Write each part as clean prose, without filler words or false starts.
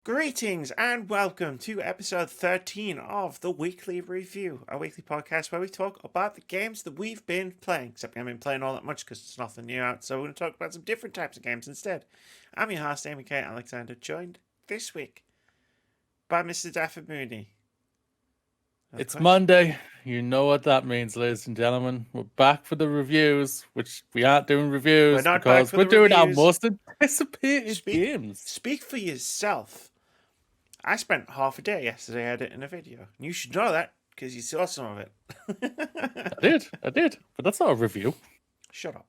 Greetings and welcome to episode 13 of the Weekly Review, a weekly podcast where we talk about the games that we've been playing. Except we haven't been playing all that much because there's nothing new out, so we're going to talk about some different types of games instead. I'm your host, Amy K. Alexander, joined this week by Mr. Daffy Mooney. It's Monday. You know what that means, ladies and gentlemen. We're back for the reviews, which we aren't doing reviews We're not back because for we're the doing our reviews. most anticipated games. Speak for yourself. I spent half a day yesterday editing a video. You should know that because you saw some of it. I did, but that's not a review. Shut up.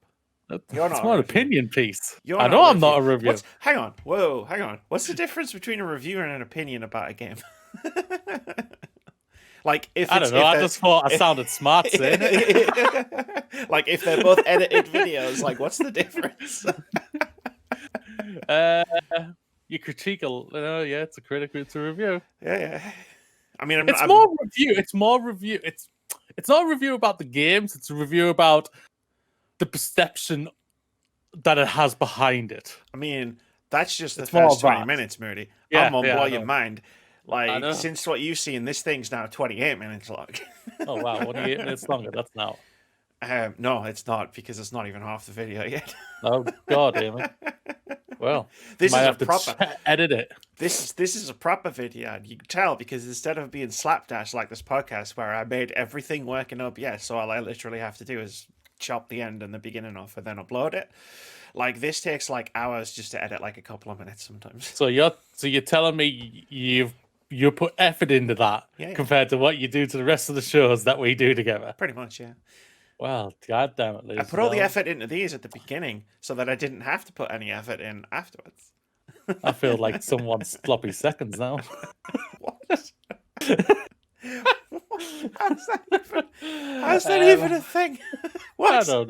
It's more an opinion piece. I know I'm not a review. Hang on. Whoa, hang on. What's the difference between a review and an opinion about a game? Like, if I don't know. I just thought I sounded smart saying it. Like, if they're both edited videos, like, what's the difference? You critique it's a critic, it's a review. Yeah. I mean, it's more review. It's more review. It's not a review about the games. It's a review about the perception that it has behind it. I mean, that's just the first 20 minutes, Moody. Yeah, I'm gonna blow your mind. Like, since what you've seen, this thing's now 28 minutes long. Oh, wow. 28 minutes longer. That's now. No, it's not, because it's not even half the video yet. Oh, God, damn it. Well, this might is have a proper to edit it. This is a proper video, and you can tell because instead of being slapdash like this podcast where I made everything working up, so all I literally have to do is chop the end and the beginning off and then upload it. Like, this takes like hours just to edit, like a couple of minutes sometimes. So you're telling me you put effort into that compared to what you do to the rest of the shows that we do together? Pretty much, yeah. Well, God damn it, I put all the effort into these at the beginning so that I didn't have to put any effort in afterwards. I feel like someone's sloppy seconds now. What? How's that even a thing? What? I don't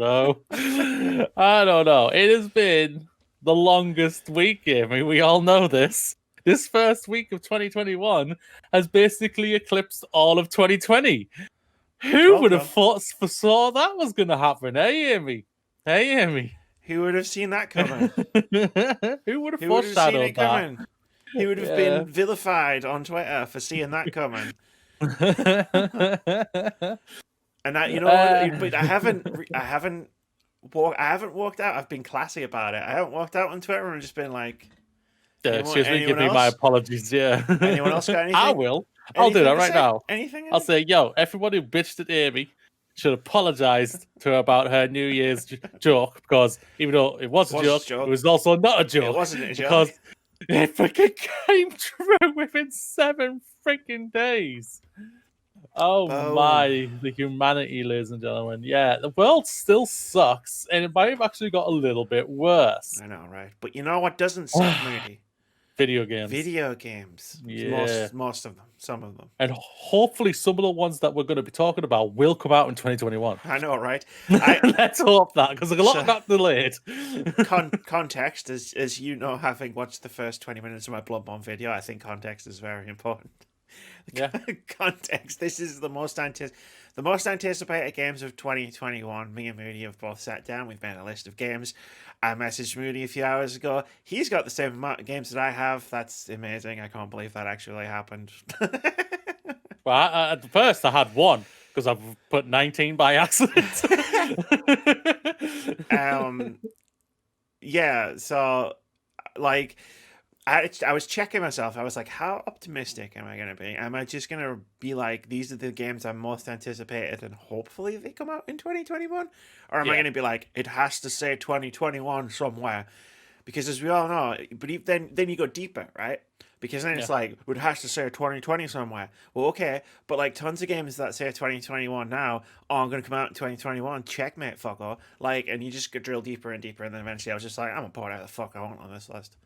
know. It has been the longest week, Amy. We all know this. This first week of 2021 has basically eclipsed all of 2020. Who would have foresaw that was going to happen? Hey, Amy. Who would have seen that coming? Who would have foreshadowed that? He would have been vilified on Twitter for seeing that coming. And that, you know what? But I haven't walked out. I've been classy about it. I haven't walked out on Twitter and just been like, excuse me, give me my apologies. Yeah. Anyone else got anything? I will. I'll do that right now. Anything? I'll say, everybody who bitched at Amy should apologize to her about her New Year's joke, because even though it was a joke, it was also not a joke. It wasn't a joke. Because it freaking came true within 7 freaking days. Oh my, the humanity, ladies and gentlemen. Yeah, the world still sucks, and it might have actually got a little bit worse. I know, right? But you know what doesn't suck, Moody? Video games. Yeah. Most of them. Some of them. And hopefully some of the ones that we're going to be talking about will come out in 2021. I know, right? Let's hope that, because a lot got delayed. Context, as you know, having watched the first 20 minutes of my Bloodborne video, I think context is very important. Yeah. Context. This is the most anticipated games of 2021. Me and Moody have both sat down. We've made a list of games. I messaged Moody a few hours ago. He's got the same amount of games that I have. That's amazing. I can't believe that actually happened. Well, at first I had one because I've put 19 by accident. Yeah. So, like, I was checking myself. I was like, how optimistic am I going to be? Am I just going to be like, these are the games I'm most anticipated and hopefully they come out in 2021? Or am I going to be like, it has to say 2021 somewhere? Because as we all know, but then you go deeper, right? Because then it's like, it has to say 2020 somewhere. Well, okay, but like tons of games that say 2021 now are going to come out in 2021. Checkmate, fucker. Like, and you just drill deeper and deeper, and then eventually I was just like, I'm going to put out the fuck I want on this list.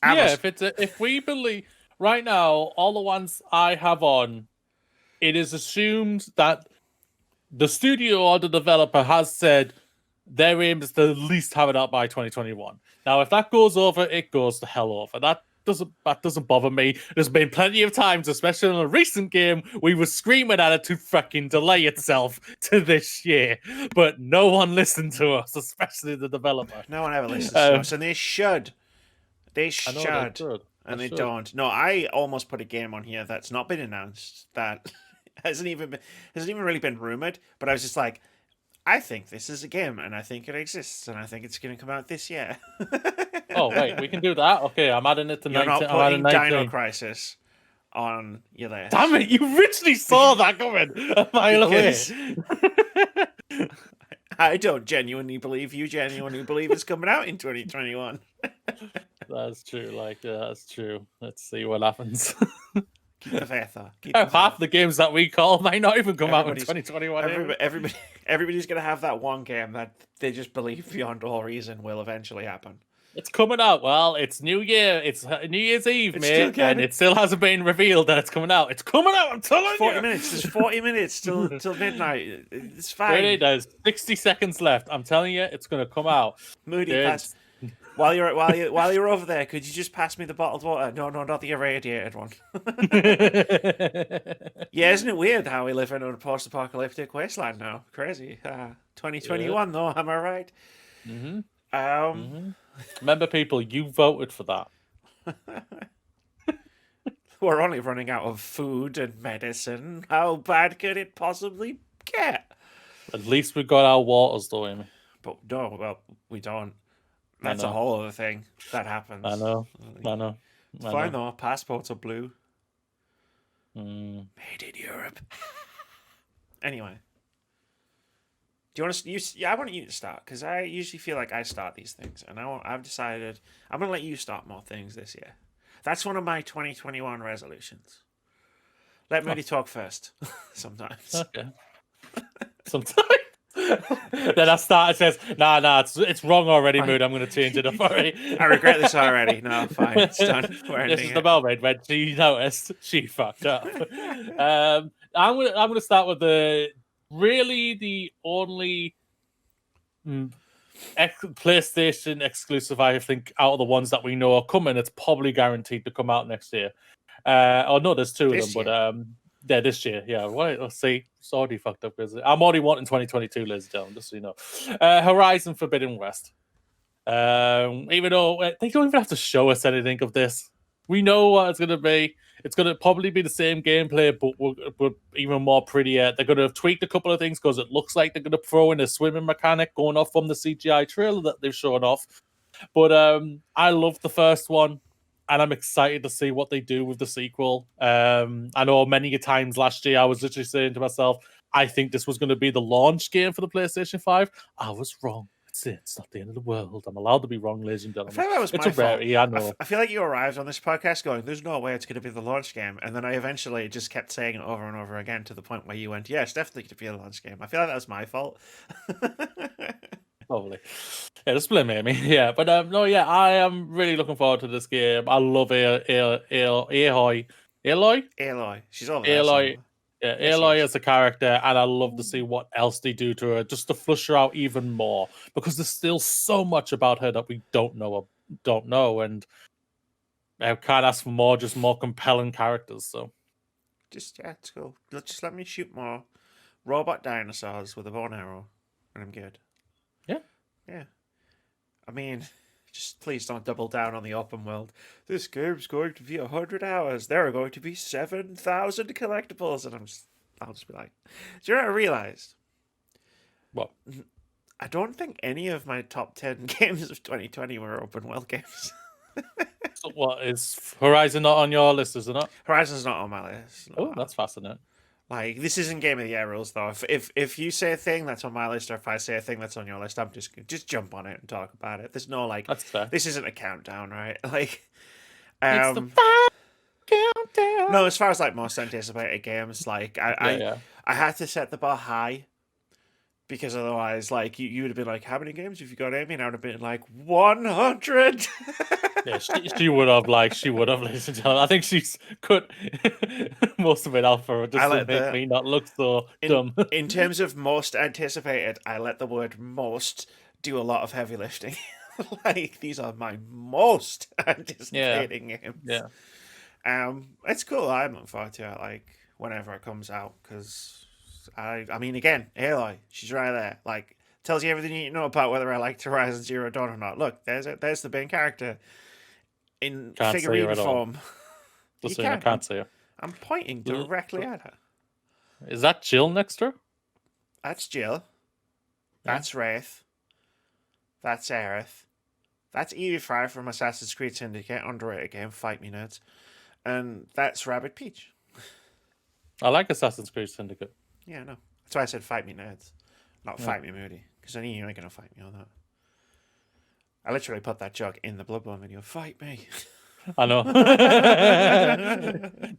If we believe right now, all the ones I have on, it is assumed that the studio or the developer has said their aim is to at least have it out by 2021. Now, if that goes over, it goes to hell over. That doesn't bother me. There's been plenty of times, especially in a recent game, we were screaming at it to fucking delay itself to this year, but no one listened to us, especially the developer. No one ever listens to us, and they should. They I know they should, should. and They they should. don't. No, I almost put a game on here that's not been announced. That hasn't even really been rumored. But I was just like, I think this is a game, and I think it exists, and I think it's going to come out this year. Oh wait, we can do that. Okay, I'm adding it to You're 19. not I'm adding putting Dino 19. Crisis on your list. Damn it! You literally saw that coming a mile away. Because I don't genuinely believe you genuinely believe it's coming out in 2021. That's true. Like, yeah, that's true. Let's see what happens. Keep the faith, though. Keep the Half faith. the games that we call might not even come out in Everybody's- 2021. Everybody's gonna have that one game that they just believe beyond all reason will eventually happen. It's coming out. Well, it's New Year. It's New Year's Eve, It's still mate, coming. and it still hasn't been revealed that it's coming out. It's coming out. I'm telling 40 you. minutes. There's 40 minutes till midnight. It's fine. Really, there's 60 seconds left. I'm telling you, it's gonna come out. Moody, It's- pass. While you're over there, could you just pass me the bottled water? No, not the irradiated one. Yeah, isn't it weird how we live in a post-apocalyptic wasteland now? Crazy. 2021, though, am I right? Remember, people, you voted for that. We're only running out of food and medicine. How bad could it possibly get? At least we got our waters, though, Amy. But no, well, we don't. That's a know. whole other thing that happens. I know. It's fine though. Our passports are blue. Mm. Made in Europe. Anyway, do you want to? Yeah, I want you to start because I usually feel like I start these things, and I've decided I'm going to let you start more things this year. That's one of my 2021 resolutions. Let Moody talk first. Sometimes. Okay. Sometimes. Then I start and says, nah, it's wrong already, Fine. Mood. I'm going to change it up already. I regret this already. No, fine. It's done. We're This ending is the it. moment when she noticed she fucked up. I'm gonna start with the only PlayStation exclusive I think out of the ones that we know are coming. It's probably guaranteed to come out next year. Oh no, there's two of This them, but yeah, this year. Yeah, right. Let's see. It's already fucked up, is it? I'm already wanting 2022, ladies and gentlemen, just so you know. Horizon Forbidden West. Even though they don't even have to show us anything of this, we know what it's gonna be. It's gonna probably be the same gameplay, but even more prettier. They're gonna have tweaked a couple of things because it looks like they're gonna throw in a swimming mechanic going off from the CGI trailer that they've shown off. But I love the first one, and I'm excited to see what they do with the sequel. I know many times last year I was literally saying to myself, I think this was going to be the launch game for the PlayStation 5. I was wrong. That's it. It's not the end of the world. I'm allowed to be wrong, ladies and I gentlemen. feel like that was It's my a fault. rarity, I know. I feel like you arrived on this podcast going, "There's no way it's going to be the launch game," and then I eventually just kept saying it over and over again to the point where you went, "Yeah, it's definitely going to be a launch game." I feel like that was my fault. Probably. Yeah, just blame me. Yeah, but no, yeah, I am really looking forward to this game. I love Aloy. Aloy, she's over there. Aloy. somewhere. Yeah, Yes, Aloy yes. as a character, and I love to see what else they do to her, just to flush her out even more, because there's still so much about her that we don't know, and I can't ask for more, just more compelling characters. So, Just yeah, it's cool. Just let me shoot more robot dinosaurs with a bow and arrow, and I'm good. Yeah. Yeah. I mean, just please don't double down on the open world. This game's going to be 100 hours. There are going to be 7,000 collectibles, and I'll just be like, do you know what I realized? what? I don't think any of my top 10 games of 2020 were open world games. So what is Horizon not on your list? Is it not? Horizon's not on my list. No. Oh, that's fascinating. Like, this isn't Game of the Year rules, though. If you say a thing that's on my list, or if I say a thing that's on your list, I'm just jump on it and talk about it. There's no, like, That's fair. this isn't a countdown, right? Like, It's the countdown. no, as far as, like, most anticipated games, like, Yeah. I had to set the bar high, because otherwise, like, you would have been like, how many games have you got, Amy? And I would have been like, 100! Yeah, she would have, ladies and gentlemen. I think she's cut most of it out for her, just I to let make me not look so dumb. In terms of most anticipated, I let the word most do a lot of heavy lifting. Like, these are my most anticipating games. Yeah. It's cool. I'm looking forward to it, like, whenever it comes out, because I mean, again, Aloy, she's right there. Like, tells you everything you need to know about whether I liked Horizon Zero Dawn or not. Look, there's the main character. in Can't see her figurine at all. form. Just You saying, I can. can't see her. I'm pointing directly at her. Is that Jill next to her? That's Jill. That's Wraith. That's Aerith. That's Evie Frye from Assassin's Creed Syndicate, underrated game, fight me nerds. And that's Rabbit Peach. I like Assassin's Creed Syndicate. Yeah, no. That's why I said fight me nerds, not fight me Moody, because I knew you ain't gonna fight me on that. I literally put that joke in the Bloodborne video. Fight me. I know.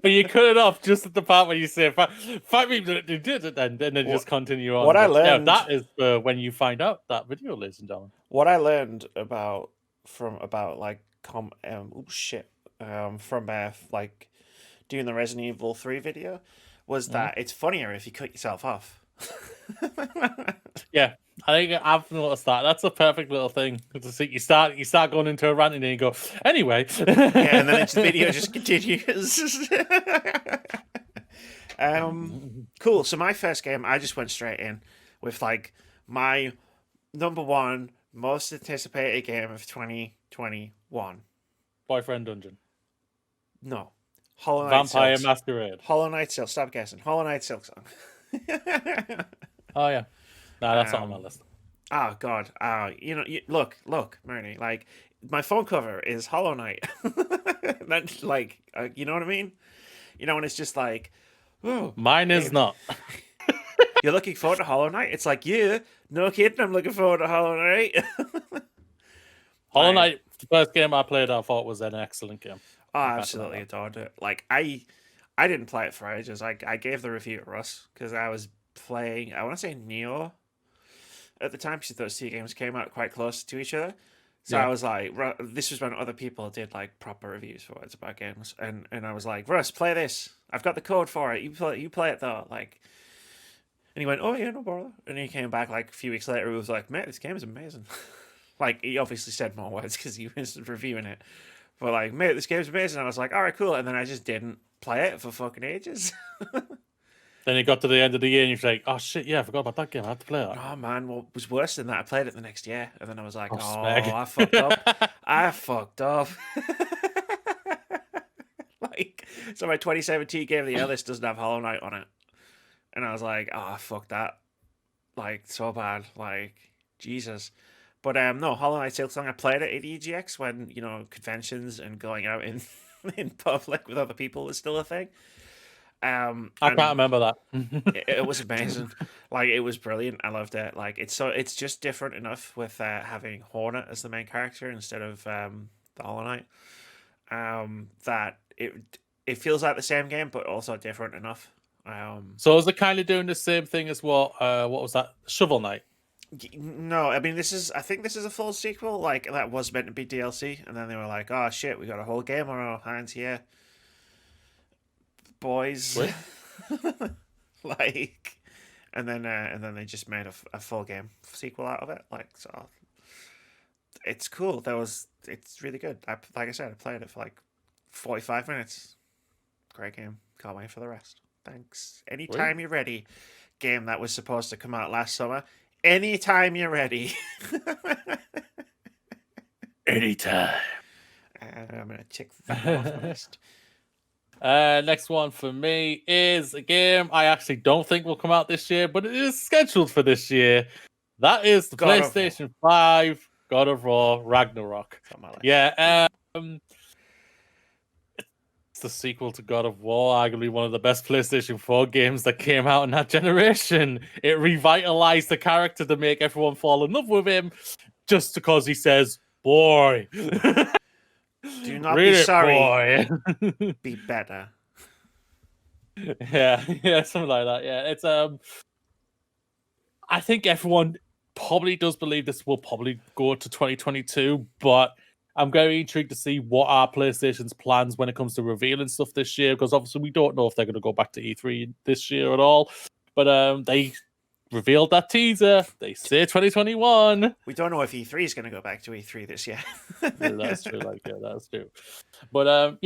But you cut it off just at the part where you say, fight me, and then just continue on. What I learned... that is when you find out that video, ladies and gentlemen. What I learned about like like doing the Resident Evil 3 video was that it's funnier if you cut yourself off. Yeah, I think I've noticed that. That's a perfect little thing. You start going into a rant and then you go, anyway. Yeah, and then the video just continues. Cool. So my first game, I just went straight in with like my number one most anticipated game of 2021. Boyfriend Dungeon. No. Hollow Knight Vampire Silk. Masquerade. Hollow Knight Silk. Stop guessing. Hollow Knight Silk Song. Oh yeah. No, that's not on my list. Oh God. Look, Marnie. Like my phone cover is Hollow Knight. That's like, you know what I mean? You know, and it's just like, oh, mine is not. You're looking forward to Hollow Knight? It's like, yeah, no kidding. I'm looking forward to Hollow Knight. Hollow Knight, the first game I played, I thought was an excellent game. Oh, I absolutely adored it. Like I didn't play it for ages. I gave the review to Russ because I was playing, I want to say Neo at the time, because those two games came out quite close to each other. So I was like, this was when other people did like proper reviews for it about games, and I was like, Russ, play this. I've got the code for it. You play it though. Like, and he went, oh yeah, no bother. And he came back like a few weeks later. He was like, mate, this game is amazing. Like, he obviously said more words because he was reviewing it. But like, mate, this game's amazing. I was like, all right, cool. And then I just didn't play it for fucking ages. Then it got to the end of the year and you're like, oh shit, yeah, I forgot about that game. I have to play that. Oh man, what was worse than that? I played it the next year, and then I was like, Spag. I fucked up. I fucked up. Like, so my 2017 game of the year list doesn't have Hollow Knight on it. And I was like, oh, fuck that. Like, so bad. Like, Jesus. But no, Hollow Knight Silksong, I played it at EGX when, you know, conventions and going out in public with other people was still a thing. I can't remember that. It was amazing. Like, it was brilliant. I loved it. Like, it's just different enough with having Hornet as the main character instead of the Hollow Knight. That it feels like the same game, but also different enough. So is it kind of doing the same thing as what was that? Shovel Knight? No, I mean, I think this is a full sequel. Like, that was meant to be DLC, and then they were like, oh shit, we got a whole game on our hands here, boys. Like, and then they just made a full game sequel out of it. Like, so it's cool. It's really good. Like I said, I played it for like 45 minutes. Great game. Can't wait for the rest. Thanks. Anytime you're ready. Game that was supposed to come out last summer. Anytime you're ready. Anytime. I'm going to tick that off the list. Next one for me is a game I actually don't think will come out this year, but it is scheduled for this year. That is the PlayStation 5 God of War Ragnarok. Yeah, it's the sequel to God of War, arguably one of the best PlayStation 4 games that came out in that generation. It revitalized the character to make everyone fall in love with him just because he says, boy. Do not be sorry. Boy. Be better. Yeah, something like that. Yeah, it's I think everyone probably does believe this will probably go to 2022, but I'm very intrigued to see what are PlayStation's plans when it comes to revealing stuff this year, because obviously we don't know if they're going to go back to E3 this year at all. But they revealed that teaser. They say 2021. We don't know if E3 is going to go back to E3 this year. That's true. That's true. But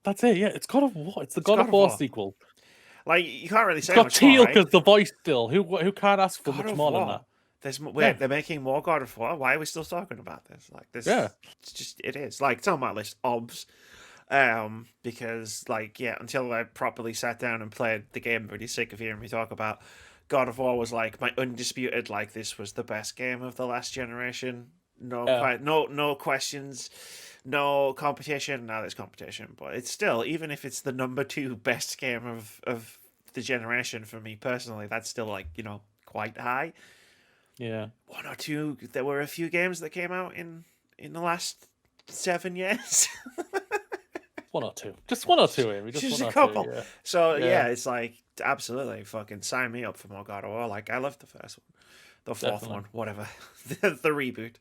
that's it. Yeah, it's God of War. It's the God of War sequel. Like, you can't really say it's got much Teal more, right? as the voice still. Who can't ask for much more than that? Yeah. they're making more God of War. Why are we still talking about this? Like this, Yeah. it is. Like it's on my list, obs. Because like yeah, until I properly sat down and played the game, I'm pretty sick of hearing me talk about God of War was like my undisputed like this was the best game of the last generation. Yeah. No questions, no competition. Now there's competition, but it's still even if it's the number 2 best game of the generation for me personally, that's still like quite high. Yeah. One or two. There were a few games that came out in the last 7 years. One or two. Just one or two, Amy. Just Just one a or couple. two, yeah. So Yeah, yeah, it's like absolutely fucking sign me up for more God of War. Like I loved the first one, the fourth definitely. one, whatever, the reboot.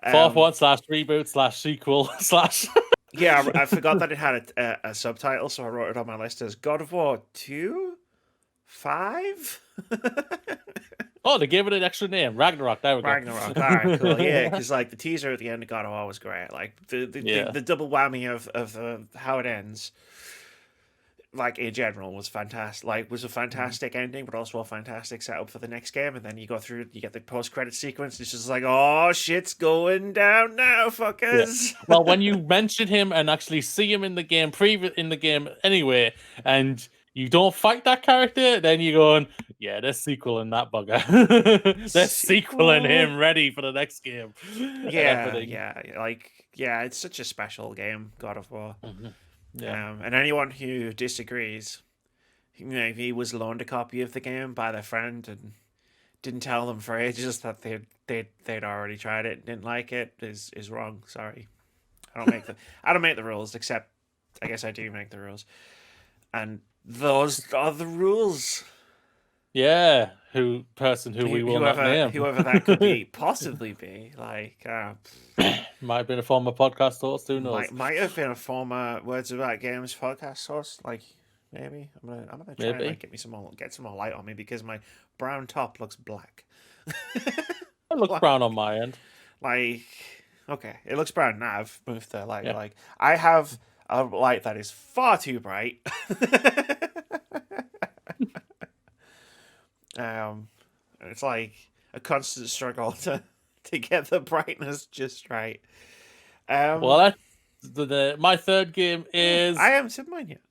Fourth Um, one / reboot / sequel / yeah, I forgot that it had a subtitle, so I wrote it on my list as God of War 2, 5. Oh, they gave it an extra name. Ragnarok. There we go. Ragnarok. All right, cool. Yeah, because like the teaser at the end of God of War was great. Like Yeah. the double whammy of how it ends. Like in general was fantastic. Like was a fantastic ending, but also a fantastic setup for the next game. And then you go through, you get the post credit sequence. It's just like, oh shit's going down now, Yeah. fuckers. Well, when you mention him and actually see him in the game, in the game anyway, and you don't fight that character, then you're going, yeah, they're sequeling that bugger. They're sequeling Sequel. him ready for the next game. And Yeah, everything. yeah, it's such a special game, God of War. Yeah. And anyone who disagrees, he was loaned a copy of the game by their friend and didn't tell them for ages that they'd already tried it and didn't like it is wrong. Sorry, I don't make the rules. Except I guess I do make the rules, and those are the rules. Yeah. Who we will not name. Whoever that could be, possibly be like. Might have been a former podcast host. Who knows? Might have been a former Words About Games podcast host. Like maybe I'm gonna try and Maybe. like get some more light on me because my brown top looks black. It looks brown on my end. Like okay, it looks brown now. I've moved the light. Yeah. Like I have a light that is far too bright. It's like a constant struggle to get the brightness just right. Well, my third game is. I haven't said mine yet.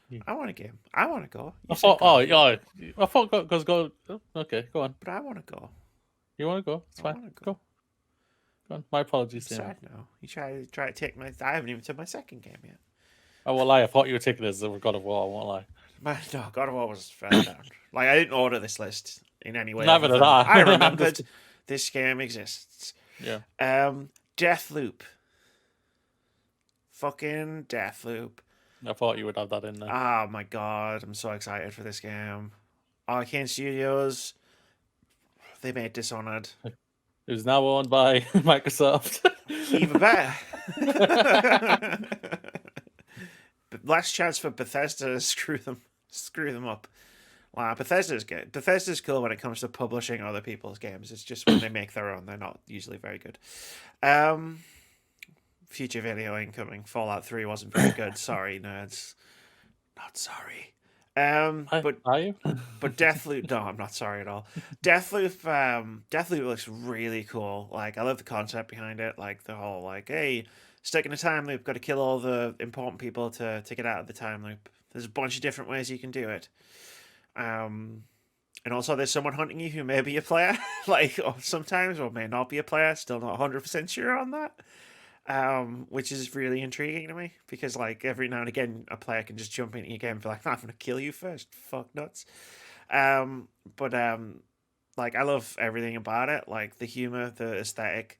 Yeah. I want a game. I want to go. I thought. Oh, yeah. I thought because go. Okay, go on. But I want to go. You want to go? It's fine. I want to go. Go on. My apologies. Sad now. You try to take my. I haven't even said my second game yet. I won't lie. I thought you were taking this as God of War. I won't lie. No, God of War was further down. Like I didn't order this list in any way. Neither did I. I remembered this game exists. Yeah. Deathloop. Fucking Deathloop. I thought you would have that in there. Oh my god, I'm so excited for this game. Arcane Studios. They made Dishonored. Who's now owned by Microsoft. Even better. Last chance for Bethesda to screw them up. Wow, Bethesda's good. Bethesda's cool when it comes to publishing other people's games. It's just when they make their own, they're not usually very good. Future video incoming. Fallout 3 wasn't very good. Sorry, nerds. Not sorry. But Are you? but Deathloop. No, I'm not sorry at all. Deathloop looks really cool. Like I love the concept behind it. Like the whole like, hey, stuck in a time loop, got to kill all the important people to get out of the time loop. There's a bunch of different ways you can do it. And also there's someone hunting you who may be a player, like or sometimes or may not be a player. Still not 100% sure on that. Which is really intriguing to me because like every now and again a player can just jump into your game and be like, I'm gonna kill you first, fuck nuts. But like I love everything about it, like the humor, the aesthetic,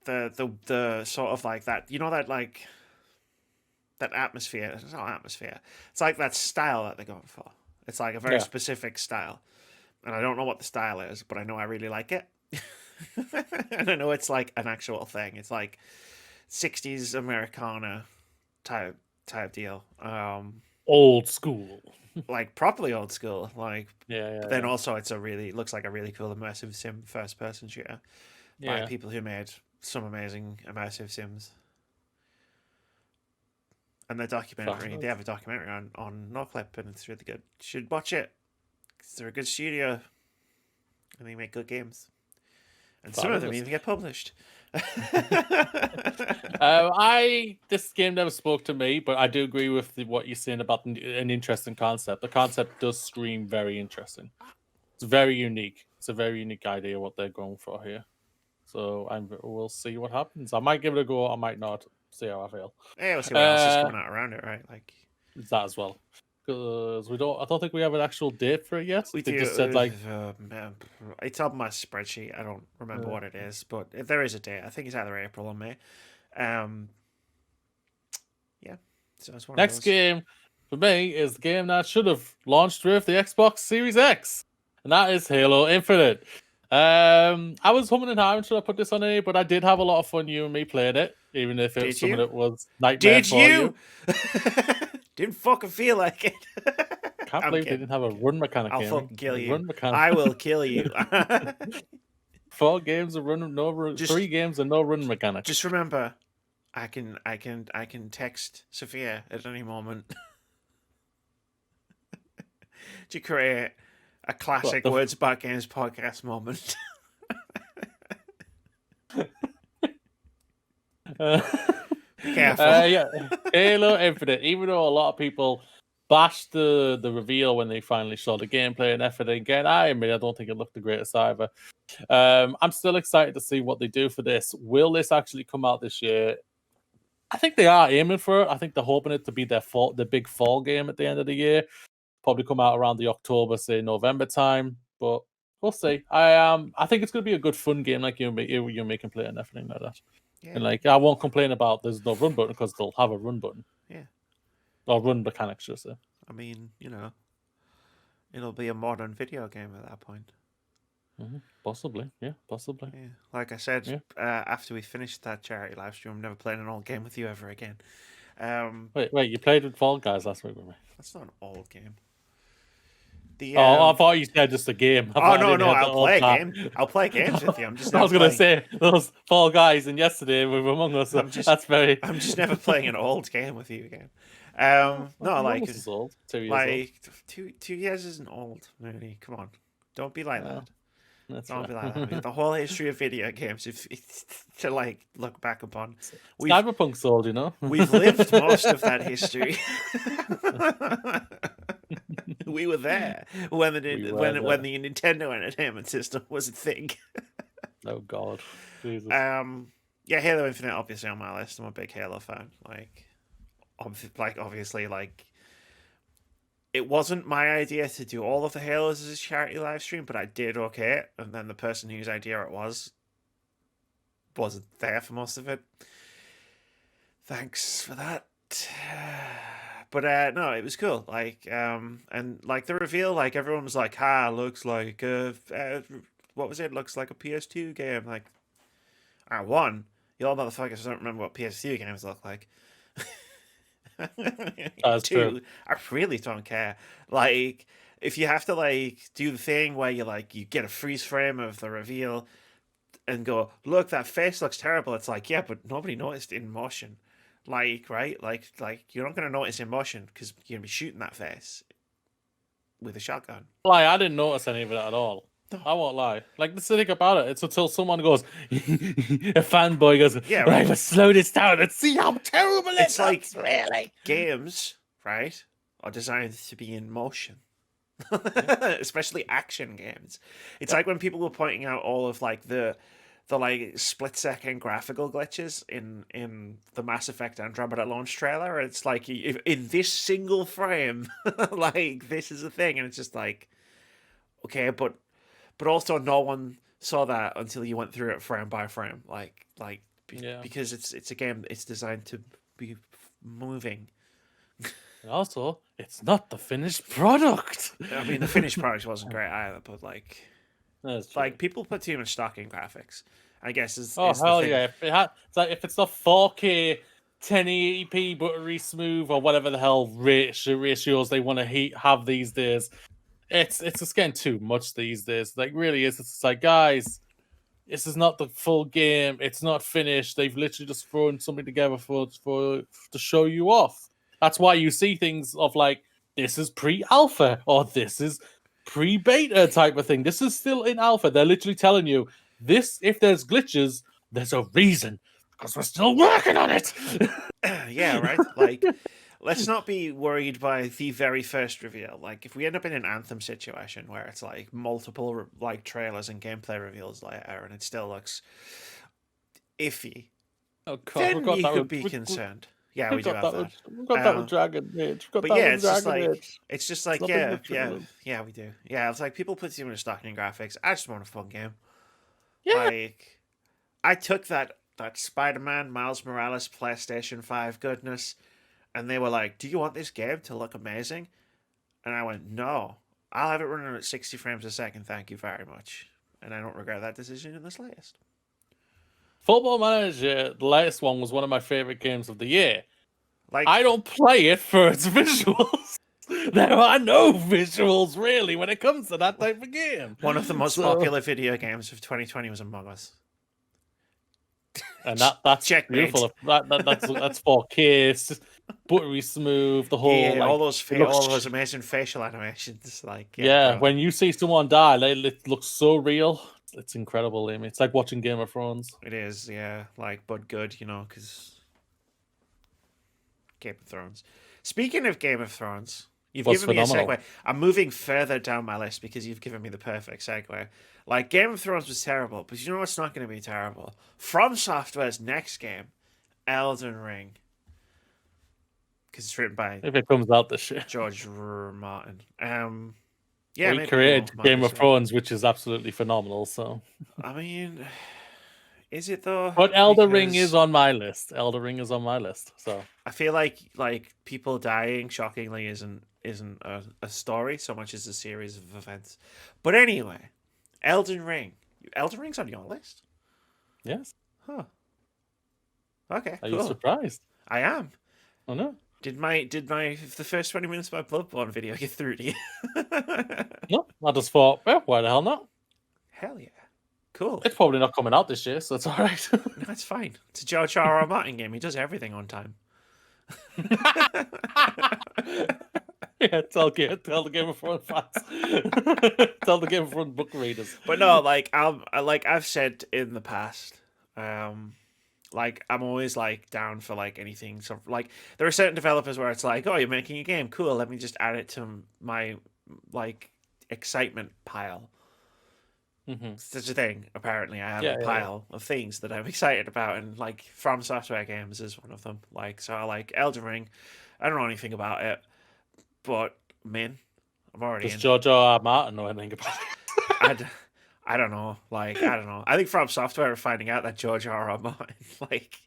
the sort of like that, that like that atmosphere. It's not atmosphere. It's like that style that they're going for. It's like a very specific style, and I don't know what the style is, but I know I really like it. And I know it's like an actual thing. It's like 60s Americana type deal. Old school. Like properly old school. Like Yeah. But then also it looks like a really cool immersive sim first person shooter by people who made some amazing immersive sims. And their documentary, they have a documentary on NoClip and it's really good. You should watch it. 'Cause they're a good studio and they make good games. And some of them Fabulous. even get published. This game never spoke to me, but I do agree with what you're saying about an interesting concept. The concept does scream very interesting. It's very unique. It's a very unique idea what they're going for here. So we'll see what happens. I might give it a go. I might not. See how I feel. Yeah, we'll see what else is coming out around it, right? Like that as well. Because I don't think we have an actual date for it yet. we They do. just said like It's on my spreadsheet. I don't remember what it is, but if there is a date. I think it's either April or May. Yeah. So it's one next of those. game for me is the game that should have launched with the Xbox Series X, and that is Halo Infinite. I was humming and hawing, should I put this on A? But I did have a lot of fun, you and me playing it, even if it was something that was nightmare for you. Didn't fucking feel like it. Can't believe they didn't have a run mechanic. I'll fucking kill you. Run mechanic. I will kill you. 4 games of run, no run, 3 games and no run mechanic. Just remember, I can text Sophia at any moment to create a classic Words About Games podcast moment. Careful. Yeah, Halo Infinite. Even though a lot of people bashed the reveal when they finally saw the gameplay and everything, again, I admit I don't think it looked the greatest either. I'm still excited to see what they do for this. Will this actually come out this year? I think they are aiming for it. I think they're hoping it to be the big fall game at the end of the year. Probably come out around the October, say November time, but we'll see. I think it's going to be a good fun game, like you make and play and everything like that. Yeah. And like I won't complain about there's no run button because they'll have a run button. Yeah. Or run mechanics, should I say. I mean, it'll be a modern video game at that point. Mm-hmm. Possibly, yeah, possibly. Yeah. Like I said, after we finished that charity live stream, I'm never playing an old game with you ever again. Wait, you played with Fall Guys last week with me? That's not an old game. I thought you said just a game. No, I'll play a game. I'll play games with you. I'm just. I was gonna say those Fall Guys and yesterday with Among Us. I'm just never playing an old game with you again. No, like it's old. 2 years like old. 2 years isn't old, really. Come on, don't be like that. Don't be like that. The whole history of video games, if to like look back upon, Cyberpunk's old, We've lived most of that history. We were there when the Nintendo Entertainment System was a thing. Oh God, Jesus. Yeah, Halo Infinite obviously on my list. I'm a big Halo fan. Obviously, it wasn't my idea to do all of the Halos as a charity live stream, but I did okay. And then the person whose idea it wasn't there for most of it. Thanks for that. But no, it was cool. And the reveal, everyone was like, looks like what was it? Looks like a PS2 game. One, you all motherfuckers don't remember what PS2 games look like. That's Two, true. I really don't care. If you have to do the thing where you get a freeze frame of the reveal and go, look, that face looks terrible. It's yeah, but nobody noticed in motion. Right? You're not going to notice in motion because you're going to be shooting that face with a shotgun. I didn't notice any of it at all. No. I won't lie. That's the thing about it. It's until someone goes, a fanboy goes, yeah, right, let's slow this down and see how terrible it looks, really. Games, right, are designed to be in motion. Especially action games. It's like when people were pointing out all of the split-second graphical glitches in the Mass Effect Andromeda launch trailer. It's if in this single frame, this is a thing, and it's just okay, but also no one saw that until you went through it frame by frame, because it's a game. It's designed to be moving. And also, it's not the finished product. I mean, the finished product wasn't great either, but people put too much stock in graphics, I guess. Hell yeah! If it's not 4K, 1080p, buttery smooth, or whatever the hell ratios they want to have these days, it's just getting too much these days. Really is. It's guys, this is not the full game. It's not finished. They've literally just thrown something together to show you off. That's why you see things of this is pre-alpha or this is pre-beta type of thing. This is still in alpha. They're literally telling you if there's glitches, there's a reason because we're still working on it. Yeah, right. Like, let's not be worried by the very first reveal. Like, if we end up in an Anthem situation where it's like multiple like trailers and gameplay reveals later, and it still looks iffy, Oh god, then you could be concerned. Yeah, we do have that. We've got that with Dragon Age. We've got But that yeah, with it's just Dragon like Age. it's just like nothing yeah, but yeah, true. yeah, we do. Yeah, it's like people put too much stock in graphics. I just want a fun game. Yeah. Like, I took that Spider-Man Miles Morales PlayStation 5 goodness, and they were like, "Do you want this game to look amazing?" And I went, "No, I'll have it running at 60 frames a second. Thank you very much." And I don't regret that decision in the slightest. Football Manager, the latest one, was one of my favorite games of the year. Like, I don't play it for its visuals. There are no visuals really when it comes to that type of game. one of the most popular video games of 2020 was Among Us. And that's Checkmate. beautiful. That's 4K, it's just buttery smooth. The whole Yeah, like, all those amazing facial animations. Like, yeah, bro. when you see someone die, it looks so real. It's incredible, Amy. It's like watching Game of Thrones. It is, yeah, like, but good, because Game of Thrones. Speaking of Game of Thrones, you've Was given me a phenomenal. segue. I'm moving further down my list because you've given me the perfect segue. Like, Game of Thrones was terrible, but you know what's not going to be terrible? From Software's next game, Elden Ring. Because it's written by If it comes out this year. George Martin. Yeah, We maybe created we'll Game manage of it. Thrones, which is absolutely phenomenal. So, I mean, is it though? but Elden Ring Because is on my list. Elden Ring is on my list. So I feel like people dying shockingly isn't a story so much as a series of events. But anyway, Elden Ring. Elden Ring's on your list? yes, Huh. Okay, are cool. you surprised? I am. Oh no, Did the first 20 minutes of my Bloodborne video get through to you? no. I just thought, well, why the hell not? Hell yeah. Cool. It's probably not coming out this year, so it's all right. No, it's fine. It's a George R. R. Martin game. He does everything on time. Yeah, tell the Game of Thrones fans. Tell the Game of Thrones book readers. But no, like I've said in the past, like I'm always like down for like anything. So like there are certain developers where it's like, oh, you're making a game, cool. Let me just add it to my like excitement pile. Mm-hmm. Such a thing. Apparently, I have Yeah, a yeah, pile of things that I'm excited about, and like From Software games is one of them. Like, so I like Elden Ring. I don't know anything about it, but man, I'm already Does in. George R. R. Martin know anything about it? I don't know. Like, I don't know. I think From Software are finding out that George R. R. Martin, like,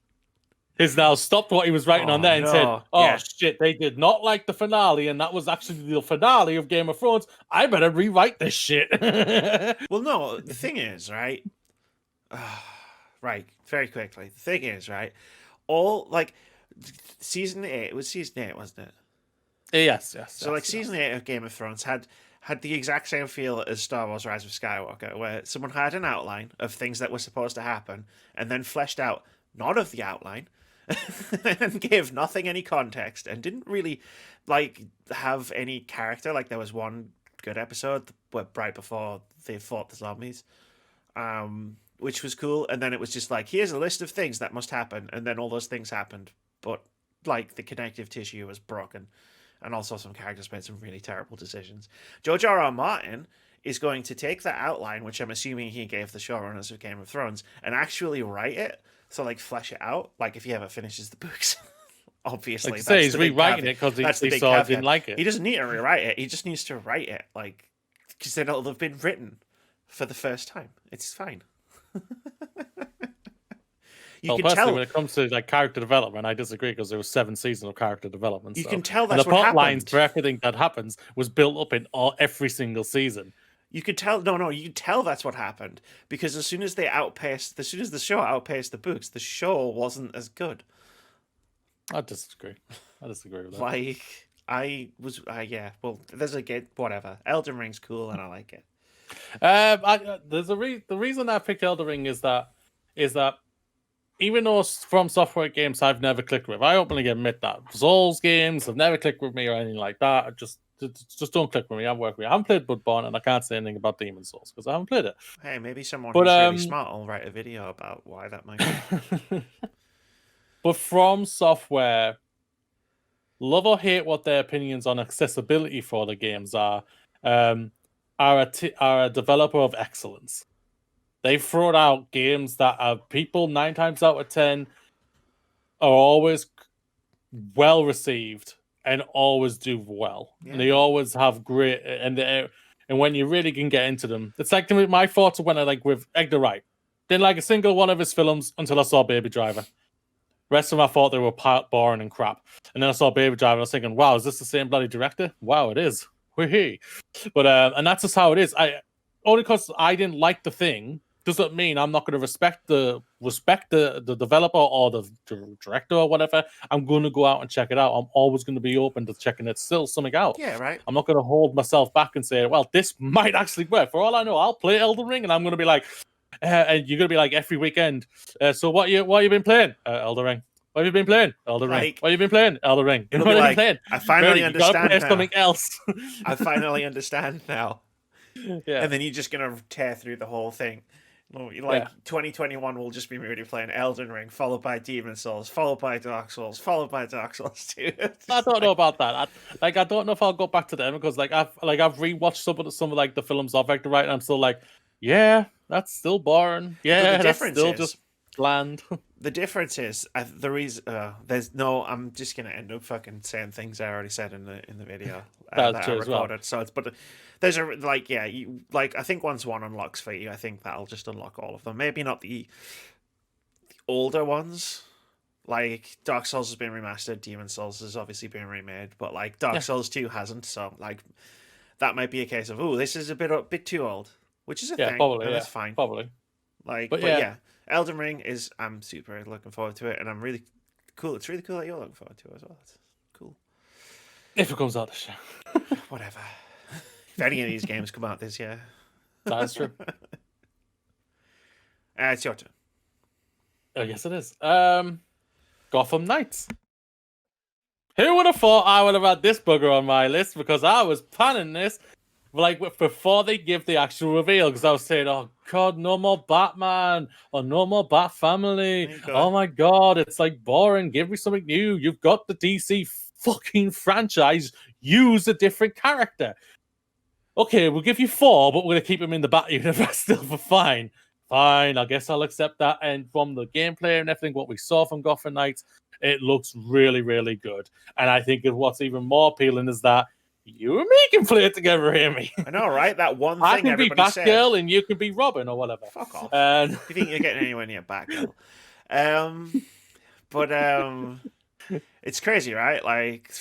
He's now stopped what he was writing Oh, on there and said, no. "Oh Yeah. shit, they did not like the finale, and that was actually the finale of Game of Thrones. I better rewrite this shit." well, no, the thing is, right? Right, very quickly. The thing is, right? All, like, season 8, it was season 8, wasn't it? yes. So, like, season 8 of Game of Thrones had the exact same feel as Star Wars Rise of Skywalker, where someone had an outline of things that were supposed to happen and then fleshed out none of the outline and gave nothing any context and didn't really, like, have any character. Like, there was one good episode right before they fought the zombies, which was cool. And then it was just like, here's a list of things that must happen. And then all those things happened. But, like, the connective tissue was broken. And also some characters made some really terrible decisions. George R. R. Martin is going to take that outline, which I'm assuming he gave the showrunners of Game of Thrones, and actually write it. So, like, flesh it out. Like, if he ever finishes the books. Obviously. Like you say, he's rewriting it because he saw I didn't like it. He doesn't need to rewrite it. He just needs to write it. Like, because then it'll have been written for the first time. It's fine. Well, personally, when it comes to like character development, I disagree because there was 7 seasons of character development. You so. can tell and that's the what plot happened. lines for everything that happens was built up in every single season. You could tell. No, you could tell that's what happened because as soon as the show outpaced the books, the show wasn't as good. I disagree. with that. Like yeah. Well, there's whatever. Elden Ring's cool and I like it. The reason I picked Elden Ring is that even though From Software games I've never clicked with, I openly admit that Souls games have never clicked with me or anything like that. Just don't click with me. I'm working with me. I haven't played Bloodborne, and I can't say anything about Demon Souls because I haven't played it. Hey, maybe someone But who's really smart will write a video about why that might be. but From Software, love or hate what their opinions on accessibility for the games are a developer of excellence. They throw out games that are people 9 times out of 10 are always well received and always do well. Yeah. And they always have great and when you really can get into them, it's like my thoughts when I like with Edgar Wright. Didn't like a single one of his films until I saw Baby Driver. Rest of them I thought they were boring and crap. And then I saw Baby Driver and I was thinking, wow, is this the same bloody director? Wow, it is. Whee. But and that's just how it is. Only because I didn't like the thing doesn't mean I'm not going to respect the developer or the director or whatever. I'm going to go out and check it out. I'm always going to be open to checking it still something out. Yeah, right. I'm not going to hold myself back and say, well, this might actually work. For all I know, I'll play Elden Ring and I'm going to be like, and you're going to be like every weekend. So what you been playing? Elden Ring. What have you been playing? Elden Ring. Like, what have you been playing? Elden Ring. It'll What be have you like, been playing? I finally You understand gotta play now. something else. I finally understand now. Yeah. And then you're just gonna tear through the whole thing. Like 2021 will just be me playing Elden Ring, followed by Demon Souls, followed by Dark Souls, followed by Dark Souls 2. I don't know about that. I don't know if I'll go back to them because I've rewatched some of like the films of Edgar Wright and I'm still like, yeah, that's still boring. Yeah, the that's difference still is, just bland. The difference is the reason there's no. I'm just gonna end up fucking saying things I already said in the video that I recorded. Well. So it's there's a I think once one unlocks for you, I think that'll just unlock all of them. Maybe not the older ones. Like Dark Souls has been remastered, Demon Souls has obviously been remade, but like Dark Souls 2 hasn't. So like that might be a case of this is a bit too old, which is a thing. Probably, and that's fine. Probably. Like, but yeah, Elden Ring is. I'm super looking forward to it, and I'm really cool. It's really cool that you're looking forward to it as well. It's cool. If it comes out this year, whatever. If any of these games come out this year, that's true. It's your turn. Oh yes, it is. Gotham Knights. Who would have thought I would have had this bugger on my list because I was planning this. Like before they give the actual reveal, because I was saying, "Oh God, no more Batman or no more Bat Family." Oh my God, it's like boring. Give me something new. You've got the DC fucking franchise. Use a different character. Okay, we'll give you 4, but we're gonna keep him in the Bat universe still for fine. Fine, I guess I'll accept that. And from the gameplay and everything, what we saw from Gotham Knights, it looks really, really good. And I think what's even more appealing is that you and me can play it together, Amy. I know, right? That one thing I can be everybody said. Batgirl and you can be Robin or whatever. Fuck off. And you think you're getting anywhere near Batgirl? It's crazy, right? Like,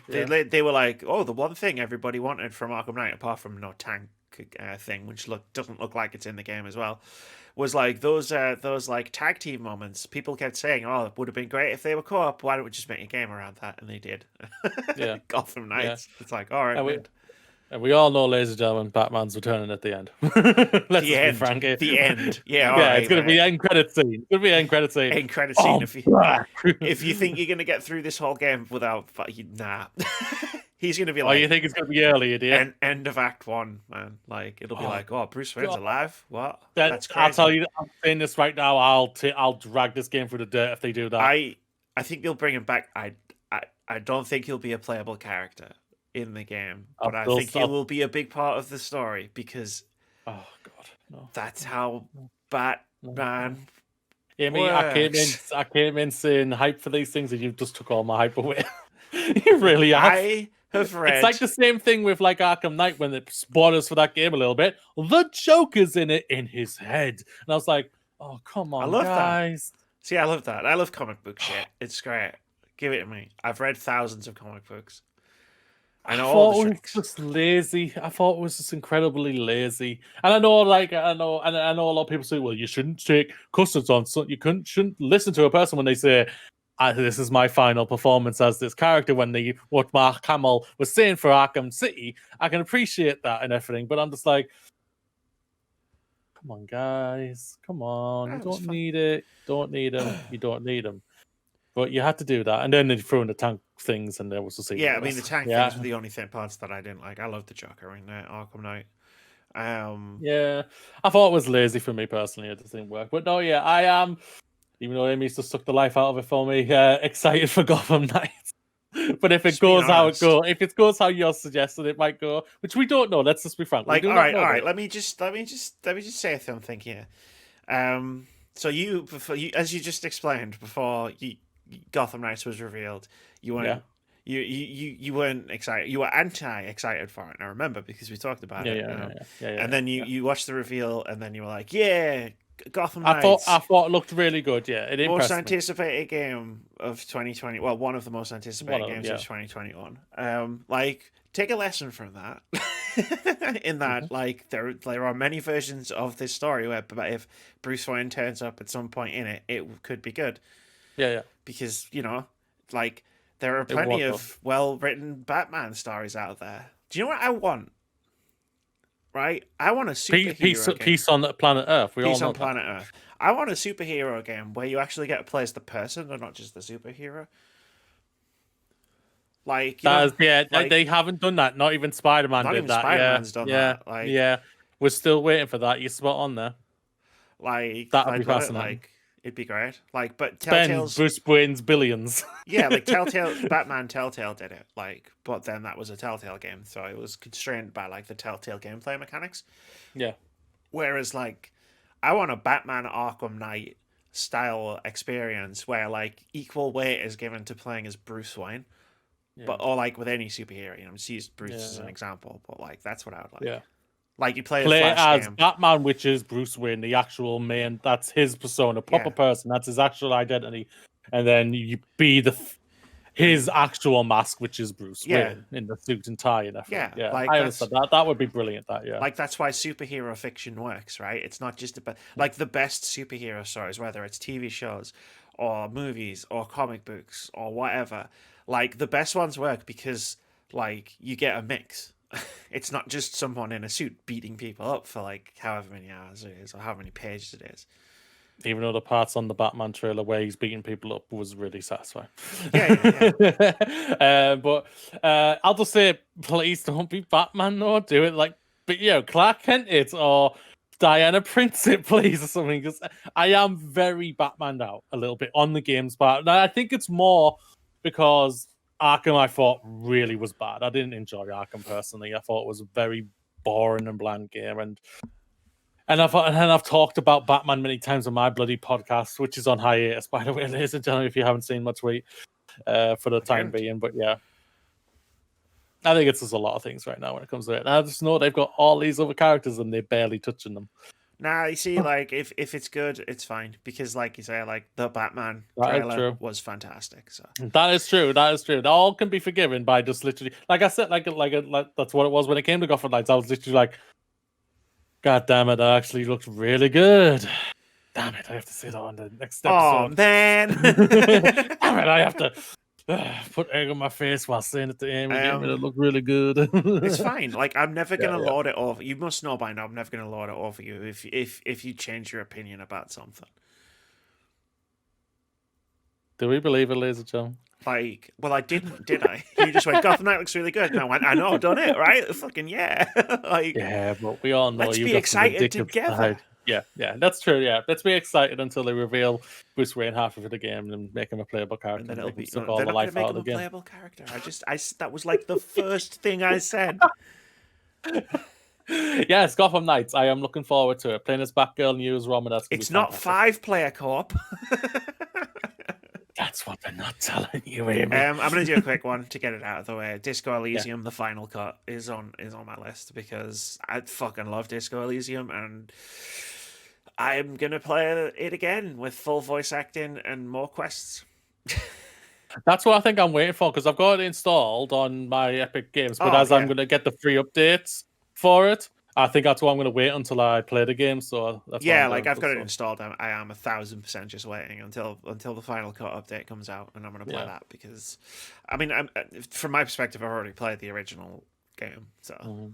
they were like, oh, the one thing everybody wanted from Arkham Knight, apart from no tank thing, which doesn't look like it's in the game as well, was like those like tag team moments. People kept saying, "Oh, it would have been great if they were co-op. Why don't we just make a game around that?" And they did. Yeah, Gotham Knights. Yeah. It's like, all right, and we all know, ladies and gentlemen, Batman's returning at the end. Let's be frank. The end. Yeah, all right, it's going to be end credit scene. It's going to be end credit scene. End credit scene. If you think you're going to get through this whole game without, nah. He's going to be like... Oh, you think it's going to be early, idiot? End of Act 1, man. Like, it'll be like, oh, Bruce Wayne's alive? What? That's crazy. I'll tell you, I'm saying this right now, I'll drag this game through the dirt if they do that. I think they'll bring him back. I don't think he'll be a playable character in the game, but I think he will be a big part of the story because... Oh, God, no. That's how Batman... Amy, I came in saying hype for these things and you just took all my hype away. You really have. I have read... It's like the same thing with like Arkham Knight when it spoilers for that game a little bit. The Joker's in it in his head. And I was like, oh, come on, guys. That. See, I love that. I love comic book shit. It's great. Give it to me. I've read thousands of comic books. I know all the tricks. It was just lazy. I thought it was just incredibly lazy. And I know a lot of people say, well, you shouldn't take customs on. So you shouldn't listen to a person when they say, this is my final performance as this character. When what Mark Hamill was saying for Arkham City, I can appreciate that and everything. But I'm just like, come on, guys, come on. You don't need it. Don't need him. You don't need him. But you had to do that, and then they threw in the tank things, and there was the scene. Yeah, I mean the tank yeah. things were the only parts that I didn't like. I loved the Joker in Arkham Knight. Yeah, I thought it was lazy for me personally. It just didn't work. But no, yeah, I am. Even though Amy's just sucked the life out of it for me, excited for Gotham Knights. But if it Just being goes how it honest. goes, if it goes how you're suggesting it might go, which we don't know. Let's just be frank. Like, we do all not right, know all right. this. Let me just say something here. So as you just explained before, Gotham Knights was revealed. You weren't. Yeah. You weren't excited. You were anti-excited for it. I remember because we talked about it. And then you watched the reveal, and then you were like, "Yeah, Gotham Knights." I thought it looked really good. Yeah, it Most impressed me. anticipated game of 2020. Well, one of the most anticipated games of 2021. Like, take a lesson from that. In that, like, there are many versions of this story where if Bruce Wayne turns up at some point in it, it could be good. Yeah. Because like, there are plenty of well-written Batman stories out there. Do you know what I want? Right? I want a superhero game. Peace on planet Earth. Peace on planet Earth. I want a superhero game where you actually get to play as the person and not just the superhero. Like, they haven't done that. Not even Spider-Man did that. Spider-Man's done that. Like, we're still waiting for that. You're spot on there. Like, that'd be fascinating. Like, it'd be great. Like, but Telltale's Bruce Wayne's billions. Yeah, like Telltale did it. Like, but then that was a Telltale game, so it was constrained by like the Telltale gameplay mechanics. Yeah. Whereas, like, I want a Batman Arkham Knight style experience where like equal weight is given to playing as Bruce Wayne. But or like with any superhero, just use Bruce as an example. But like that's what I would like. Yeah, like you play as Batman, which is Bruce Wayne, the actual man. That's his persona, proper person. That's his actual identity, and then you be his actual mask, which is Bruce Wayne in the suit and tie and everything. Yeah, like I understand that. That would be brilliant. Like that's why superhero fiction works, right? It's not just about like the best superhero stories, whether it's TV shows or movies or comic books or whatever. Like, the best ones work because, like, you get a mix. It's not just someone in a suit beating people up for, like, however many hours it is or how many pages it is. Even though the parts on the Batman trailer where he's beating people up was really satisfying. Yeah. But I'll just say, please don't be Batman, though. Do it like, but Clark Kent it or Diana Prince it, please, or something. Because I am very Batman out a little bit on the games part. Now, I think it's more because Arkham I thought really was bad. I didn't enjoy Arkham personally. I thought it was a very boring and bland game, and I've talked about Batman many times on my bloody podcast, which is on hiatus, by the way, ladies and gentlemen, if you haven't seen my tweet for the time being. But yeah, I think it's just a lot of things right now when it comes to it. And I just know they've got all these other characters and they're barely touching them. Nah, you see, like, if it's good, it's fine. Because, like you say, like, the Batman trailer was fantastic. So That is true. That all can be forgiven by just literally, like I said, like that's what it was when it came to Gotham Knights. I was literally like, God damn it, that actually looked really good. Damn it, I have to say that on the next episode. Oh, man. Damn it, I have to put egg on my face while saying it to Amy. It looked really good. It's fine. Like, I'm never gonna lord it over. You must know by now. I'm never gonna lord it over you if you change your opinion about something. Do we believe it, ladies and gentlemen? Like, well, I didn't, did I? You just went, Gotham Knight looks really good. And I went, I know, done it, right? Fucking yeah. Like, yeah, but we all know let's be excited together. Yeah, that's true. Yeah, let's be excited until they reveal Bruce Wayne half of the game and make him a playable character. And then it'll be all the life out of the game. Playable character. That was like the first thing I said. Yes, Gotham Knights. I am looking forward to it. Playing as Batgirl, News, Roman. It's not 5-player co-op. That's what they're not telling you, Amy. I'm going to do a quick one to get it out of the way. Disco Elysium, the final cut, is on my list because I fucking love Disco Elysium, and I'm going to play it again with full voice acting and more quests. That's what I think I'm waiting for, because I've got it installed on my Epic Games, but I'm going to get the free updates for it, I think that's why I'm going to wait until I play the game. So that's like I've got it installed. I am 1000% just waiting until the Final Cut update comes out, and I'm going to play that because, I mean, from my perspective, I've already played the original game. So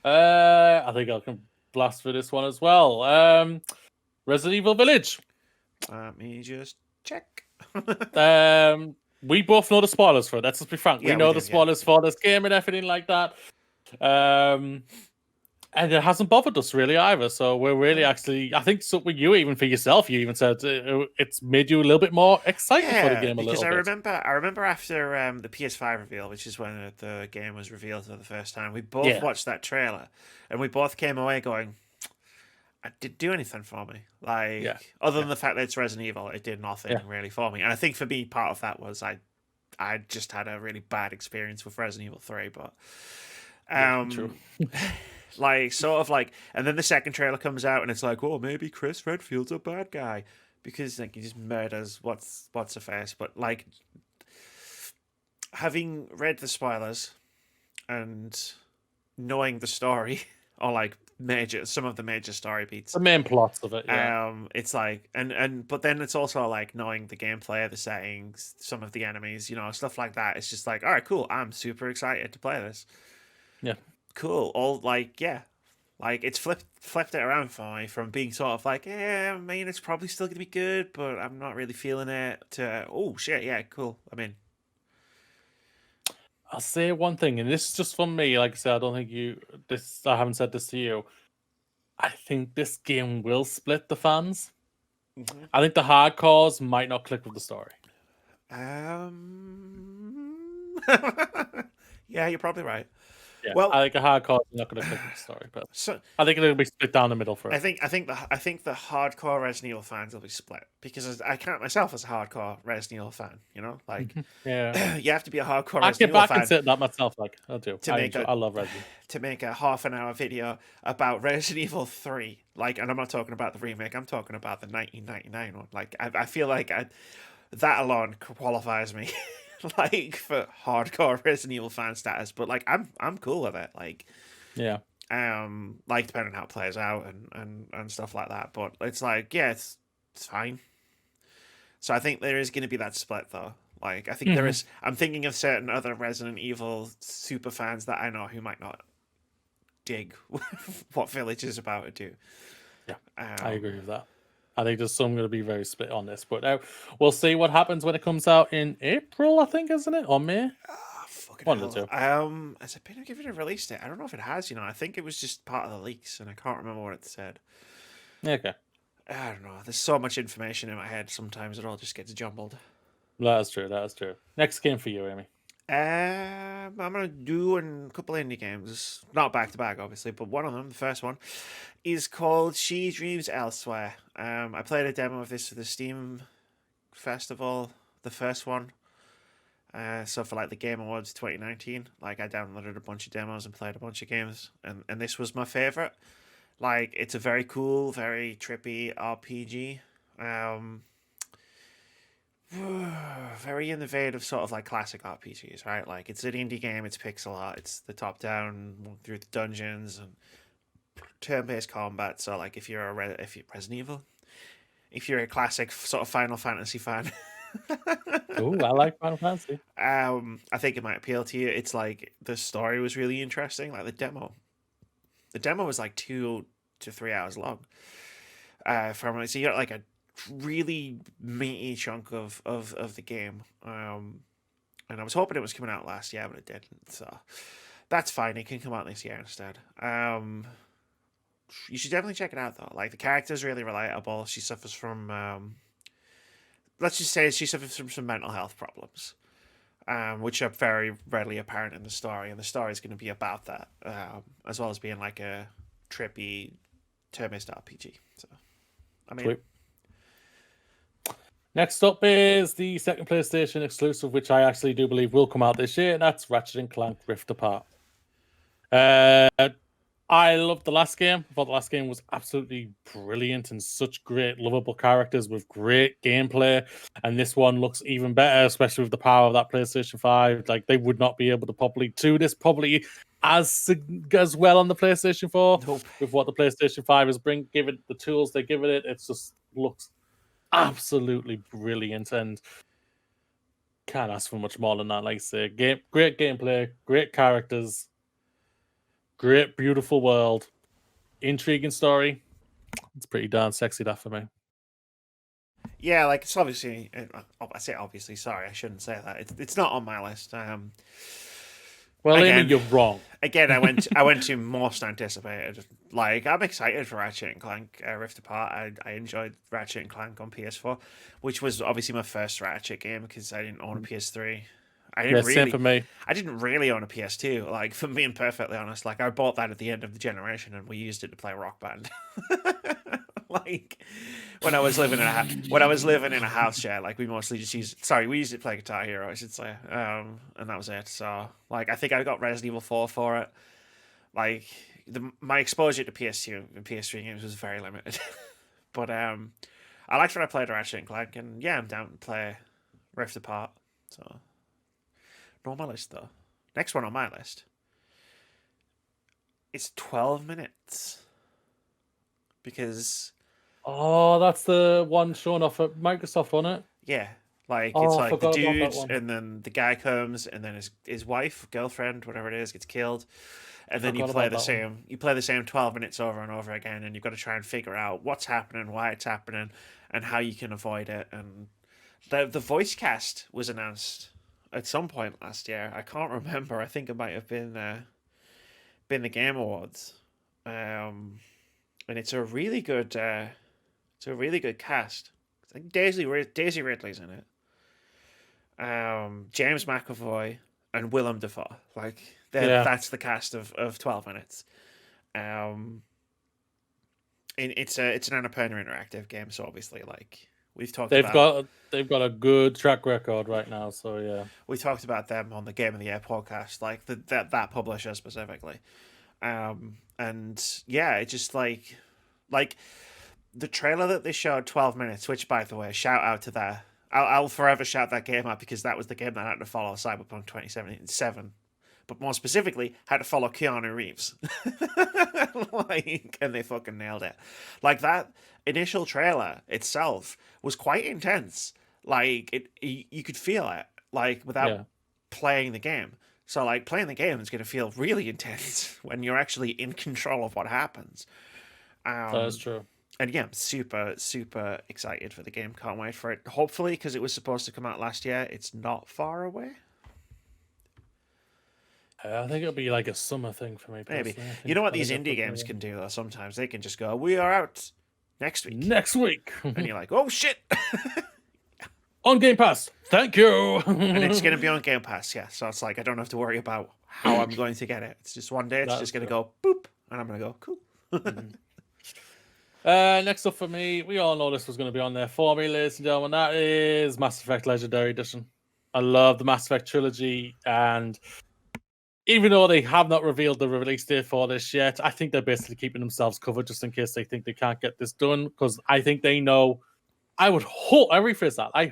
I think I can blast for this one as well. Resident Evil Village. Let me just check. we both know the spoilers for it. Let's just be frank. Yeah, we know we the do, yeah. spoilers for this game and everything like that. And it hasn't bothered us really either. So we're really actually, I think something you even for yourself, you even said it's made you a little bit more excited for the game a because little bit. I remember after the PS5 reveal, which is when the game was revealed for the first time, we both watched that trailer, and we both came away going, "It didn't do anything for me." Like other than the fact that it's Resident Evil, it did nothing really for me. And I think for me, part of that was I just had a really bad experience with Resident Evil 3, but True. like sort of like, and then the second trailer comes out and it's like, oh, maybe Chris Redfield's a bad guy because like he just murders what's a face. But like, having read the spoilers and knowing the story or like some of the major story beats, The main plots of it, it's like, and but then it's also like knowing the gameplay, the settings, some of the enemies, stuff like that. It's just like, all right, cool, I'm super excited to play this. Yeah. Cool. All like, yeah, like it's flipped it around for me from being sort of like, yeah, I mean, it's probably still gonna be good, but I'm not really feeling it, to, oh shit, yeah, cool, I'm in. I'll say one thing, and this is just from me. Like I said, I don't think I haven't said this to you. I think this game will split the fans. Mm-hmm. I think the hardcores might not click with the story. Yeah, you're probably right. Yeah, Well, I think a hardcore is not going to click with the story, but so I think it'll be split down the middle for it. I think the hardcore Resident Evil fans will be split because I count myself as a hardcore Resident Evil fan. Like yeah, you have to be a hardcore I Resident get Evil back fan and sit that myself. Like I do. to I love Resident. to make a half an hour video about Resident Evil 3. Like, and I'm not talking about the remake. I'm talking about the 1999 one. Like, I feel like that alone qualifies me. Like for hardcore Resident Evil fan status, but like I'm cool with it. Like, yeah, like depending on how it plays out and stuff like that. But it's like, yeah, it's fine. So I think there is going to be that split though. Like I think there is. I'm thinking of certain other Resident Evil super fans that I know who might not dig what Village is about to do. Yeah, I agree with that. I think there's some going to be very split on this, but we'll see what happens when it comes out in April, I think, isn't it? Or May? Fucking One hell. of the two. Has it been given a release date? I don't know if it has. I think it was just part of the leaks, and I can't remember what it said. Okay. I don't know. There's so much information in my head. Sometimes it all just gets jumbled. That is true. Next game for you, Amy. I'm gonna do a couple indie games, not back to back, obviously, but one of them, the first one, is called She Dreams Elsewhere. I played a demo of this for the Steam Festival, the first one. So for like the Game Awards 2019, like I downloaded a bunch of demos and played a bunch of games, and this was my favorite. Like it's a very cool, very trippy RPG. Very in the vein of sort of like classic RPGs, right? Like it's an indie game, it's pixel art, it's the top down through the dungeons and turn-based combat. So like if you're Resident Evil, if you're a classic sort of Final Fantasy fan, Oh, I like Final Fantasy. I think it might appeal to you. It's like the story was really interesting. Like the demo was like 2 to 3 hours long. From so you got like a really meaty chunk of the game. And I was hoping it was coming out last year, but it didn't. So that's fine. It can come out this year instead. You should definitely check it out though. Like the character's really relatable. She suffers from let's just say she suffers from some mental health problems. Which are very readily apparent in the story, and the story is going to be about that, as well as being like a trippy turn-based RPG. So, I mean, Sweet. Next up is the second PlayStation exclusive, which I actually do believe will come out this year, and that's Ratchet and Clank Rift Apart. I loved the last game. I thought the last game was absolutely brilliant and such great, lovable characters with great gameplay. And this one looks even better, especially with the power of that PlayStation 5. Like, they would not be able to probably do this as well on the PlayStation 4 Nope. with what the PlayStation 5 is give it the tools they give it. It just looks absolutely brilliant and can't ask for much more than that. Like I say, great gameplay, great characters, great, beautiful world, intriguing story. It's pretty darn sexy, that for me. yeah, like it's obviously. I say obviously. Sorry, I shouldn't say that. It's not on my list. Well, Amy, Again, you're wrong. I went to most anticipated. Like I'm excited for Ratchet and Clank Rift Apart. I enjoyed Ratchet and Clank on PS4, which was obviously my first Ratchet game because I didn't own a PS3. I Yeah, didn't same for really me. I didn't really own a PS2. Like for being perfectly honest, like I bought that at the end of the generation and we used it to play Rock Band. Like when I was living in a house share, like we mostly just used. Sorry, we used it to play Guitar Hero, I should say, and that was it. So like I think I got Resident Evil 4 for it. Like my exposure to PS2 and PS3 games was very limited, but I liked when I played Ratchet and Clank, and yeah, I'm down to play Rift Apart. So not on my list though. Next one on my list. It's 12 minutes because Oh, that's the one shown off at Microsoft, wasn't it? yeah, like it's Oh, I like the forgot about that dude, one. and then the guy comes, and then his wife, girlfriend, whatever it is, gets killed, and then Forgot about that one. you play the same 12 minutes over and over again, and you've got to try and figure out what's happening, why it's happening, and how you can avoid it. And the voice cast was announced at some point last year. I can't remember. I think it might have been the Game Awards, and it's a really good cast. I think Daisy Ridley's in it. James McAvoy and Willem Dafoe. Like Yeah, that's the cast of 12 minutes. Um, and it's an Annapurna interactive game, so obviously like they've got a good track record right now. So yeah, we talked about them on the Game of the Year podcast, like that publisher specifically. And yeah, it just like the trailer that they showed 12 minutes, which by the way, shout out to that. I'll forever shout that game out because that was the game that had to follow Cyberpunk 2077, but more specifically, had to follow Keanu Reeves. Like, and they fucking nailed it. Like that initial trailer itself was quite intense. Like you could feel it, like without yeah, playing the game. So like playing the game is going to feel really intense when you're actually in control of what happens. that is Um, true. and yeah, I'm super excited for the game. Can't wait for it. Hopefully, because it was supposed to come out last year, it's not far away. I think it'll be like a summer thing for me Maybe. personally. You know what I these think I'll indie put games my can do though? Sometimes they can just go, "We are out next week," next week and you're like, "Oh shit!" on Game Pass. Thank you. And it's going to be on Game Pass, yeah. So it's like I don't have to worry about how I'm going to get it. It's just one day. It's That's just going to true. go boop, and I'm going to go cool. Mhm. Next up for me, we all know this was going to be on there for me, ladies and gentlemen. That is Mass Effect Legendary Edition. I love the Mass Effect trilogy, and even though they have not revealed the release date for this yet, I think they're basically keeping themselves covered just in case they think they can't get this done. Because I think they know. I would hope. I rephrase that. I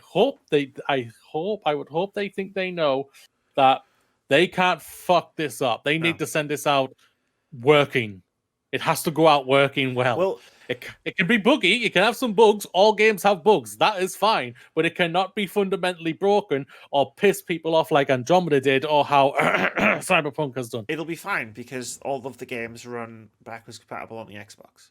would hope they think they know that they can't fuck this up. They No. need to send this out working. It has to go out working well. Well, It can be buggy. It can have some bugs. All games have bugs. That is fine. But it cannot be fundamentally broken or piss people off like Andromeda did or how Cyberpunk has done. it'll be fine because all of the games run backwards compatible on the Xbox.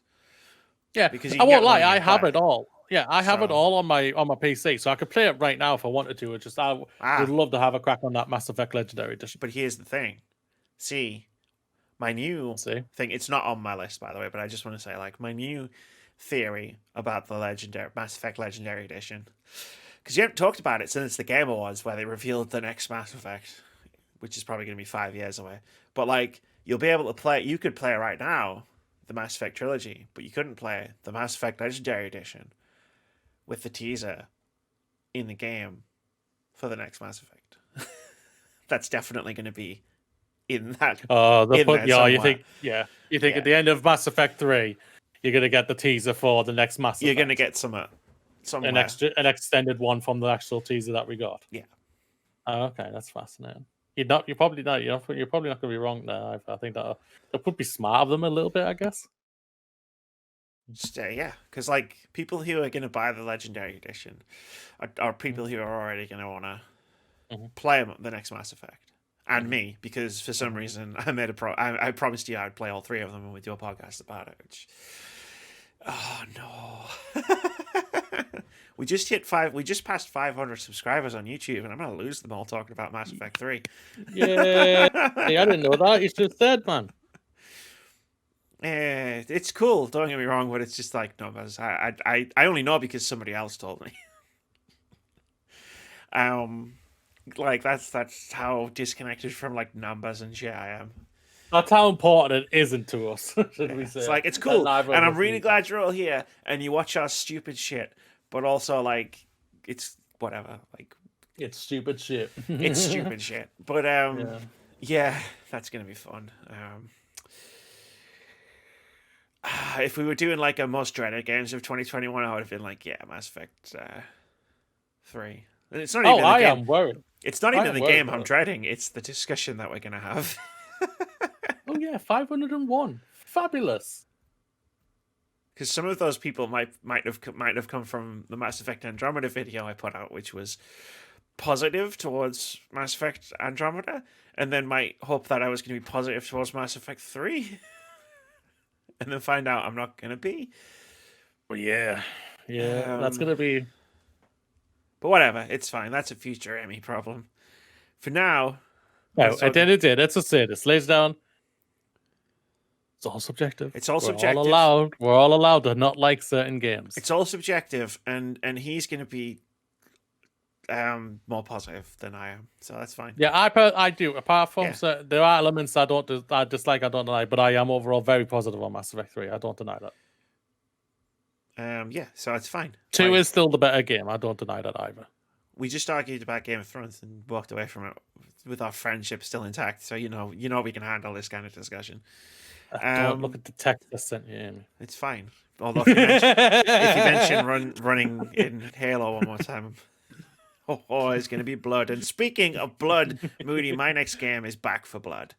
Yeah, Because you I can won't get one lie. in I your have play. it all. Yeah, I have it So all on my PC, so I could play it right now if I wanted to. It's just I would love to have a crack on that Mass Effect Legendary Edition. but here's the thing. See, my new See, thing. It's not on my list, by the way, but I just want to say, like, my new theory about the legendary Mass Effect Legendary Edition. Because you haven't talked about it since the Game Awards, where they revealed the next Mass Effect, which is probably going to be 5 years away. But like, you'll be able to play. You could play right now the Mass Effect trilogy, but you couldn't play the Mass Effect Legendary Edition with the teaser in the game for the next Mass Effect. That's definitely going to be in that in there yeah, somewhere. you think Yeah. at the end of Mass Effect 3, you're gonna get the teaser for the next Mass You're Effect. going to get somewhere. An extended one from the actual teaser that we got. Yeah. Oh, okay, that's fascinating. You're probably not. You're probably not going to be wrong there. I think that would be smart of them a little bit, I guess. Just, yeah, because like people who are going to buy the Legendary Edition are people who are already going to want to Mhm. play the next Mass Effect, and Mhm. me because for some reason I made I promised you I'd play all three of them and we'd do a podcast about it. Which, oh no, We just passed 500 subscribers on YouTube, and I'm gonna lose them all talking about Mass Effect 3. Yeah, hey, I didn't know that. You should have said, man. It's cool. Don't get me wrong, but it's just like numbers. I only know because somebody else told me. Like that's how disconnected from like numbers and shit I am. That's how important it isn't to us, should we say? It's like it's cool, and I'm really glad you're all here and you watch our stupid shit. But also, like, it's whatever. Like, it's stupid shit. It's stupid shit. But yeah, that's gonna be fun. If we were doing like a most dreaded games of 2021, I would have been like, yeah, Mass Effect 3. And it's not even. I am worried. It's not even the game I'm dreading. It's the discussion that we're gonna have. Oh yeah, 501. Fabulous. Because some of those people might have come from the Mass Effect Andromeda video I put out, which was positive towards Mass Effect Andromeda, and then might hope that I was going to be positive towards Mass Effect 3, and then find out I'm not going to be. Well, yeah, that's going to be. But whatever, it's fine. That's a future Emmy problem. For now. No, at the end of the day, let's just say this. Lays down. It's all subjective. It's all subjective. We're all allowed to not like certain games. It's all subjective, and he's going to be more positive than I am, so that's fine. Yeah, I do. Apart from there are elements I dislike, I don't deny, but I am overall very positive on Mass Effect 3. I don't deny that. Yeah, so it's fine. 2 is still the better game. I don't deny that either. We just argued about Game of Thrones and walked away from it with our friendship still intact. So you know we can handle this kind of discussion. Don't look at the text I sent you, Amy. It's fine. Although if you mention running in Halo one more time, it's going to be blood. And speaking of blood, Moody, my next game is Back for Blood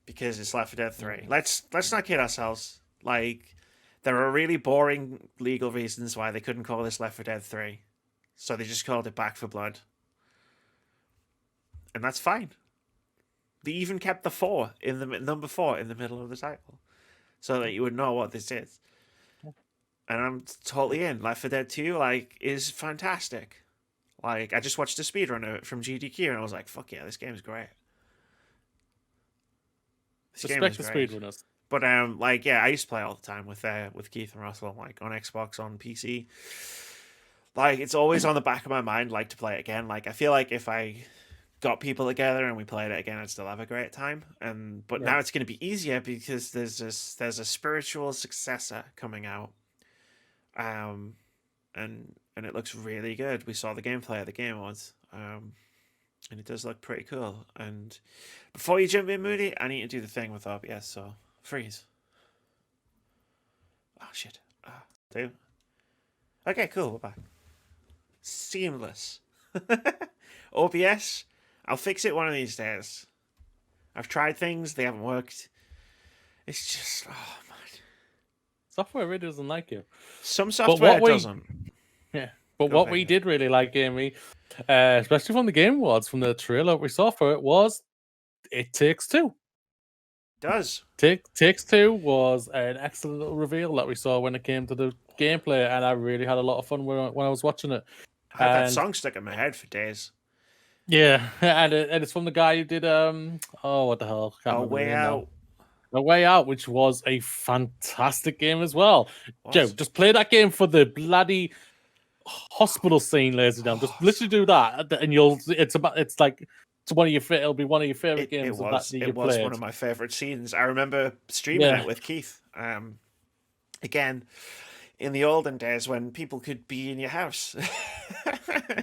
because it's Left 4 Dead 3. Let's not kid ourselves. Like, there are really boring legal reasons why they couldn't call this Left 4 Dead 3, so they just called it Back for Blood, and that's fine. They even kept the 4 in the number 4 in the middle of the title, so that you would know what this is. And I'm totally in. Left 4 Dead 2 is fantastic. Like, I just watched a speedrun of it from GDQ, and I was like, "Fuck yeah, this game is great." Respect the speedrunners. But I used to play all the time with Keith and Russell, like on Xbox, on PC. Like, it's always on the back of my mind, like, to play it again. Like, I feel like if I got people together and we played it again, I'd still have a great time. But now it's going to be easier because there's a spiritual successor coming out, and it looks really good. We saw the gameplay of the Game Awards, and it does look pretty cool. And before you jump in, Moody, I need to do the thing with OBS. So freeze. Oh shit. Do. Okay, cool. We're back. Seamless. OBS. I'll fix it one of these days. I've tried things, they haven't worked. It's just, oh man. Software really doesn't like you. Some software doesn't. Yeah. But what we did really like, Amy, especially from the Game Awards, from the trailer we saw for it, was It Takes Two. Does. Takes Two was an excellent little reveal that we saw when it came to the gameplay, and I really had a lot of fun when I was watching it. I had that song stuck in my head for days. Yeah, and it's from the guy who did what the hell? A Way Out. A Way Out, which was a fantastic game as well. Joe, just play that game for the bloody hospital scene, ladies and gentlemen. Just literally do that, and it'll be one of your favorite games. It was one of my favorite scenes. I remember streaming it with Keith. Again, in the olden days when people could be in your house.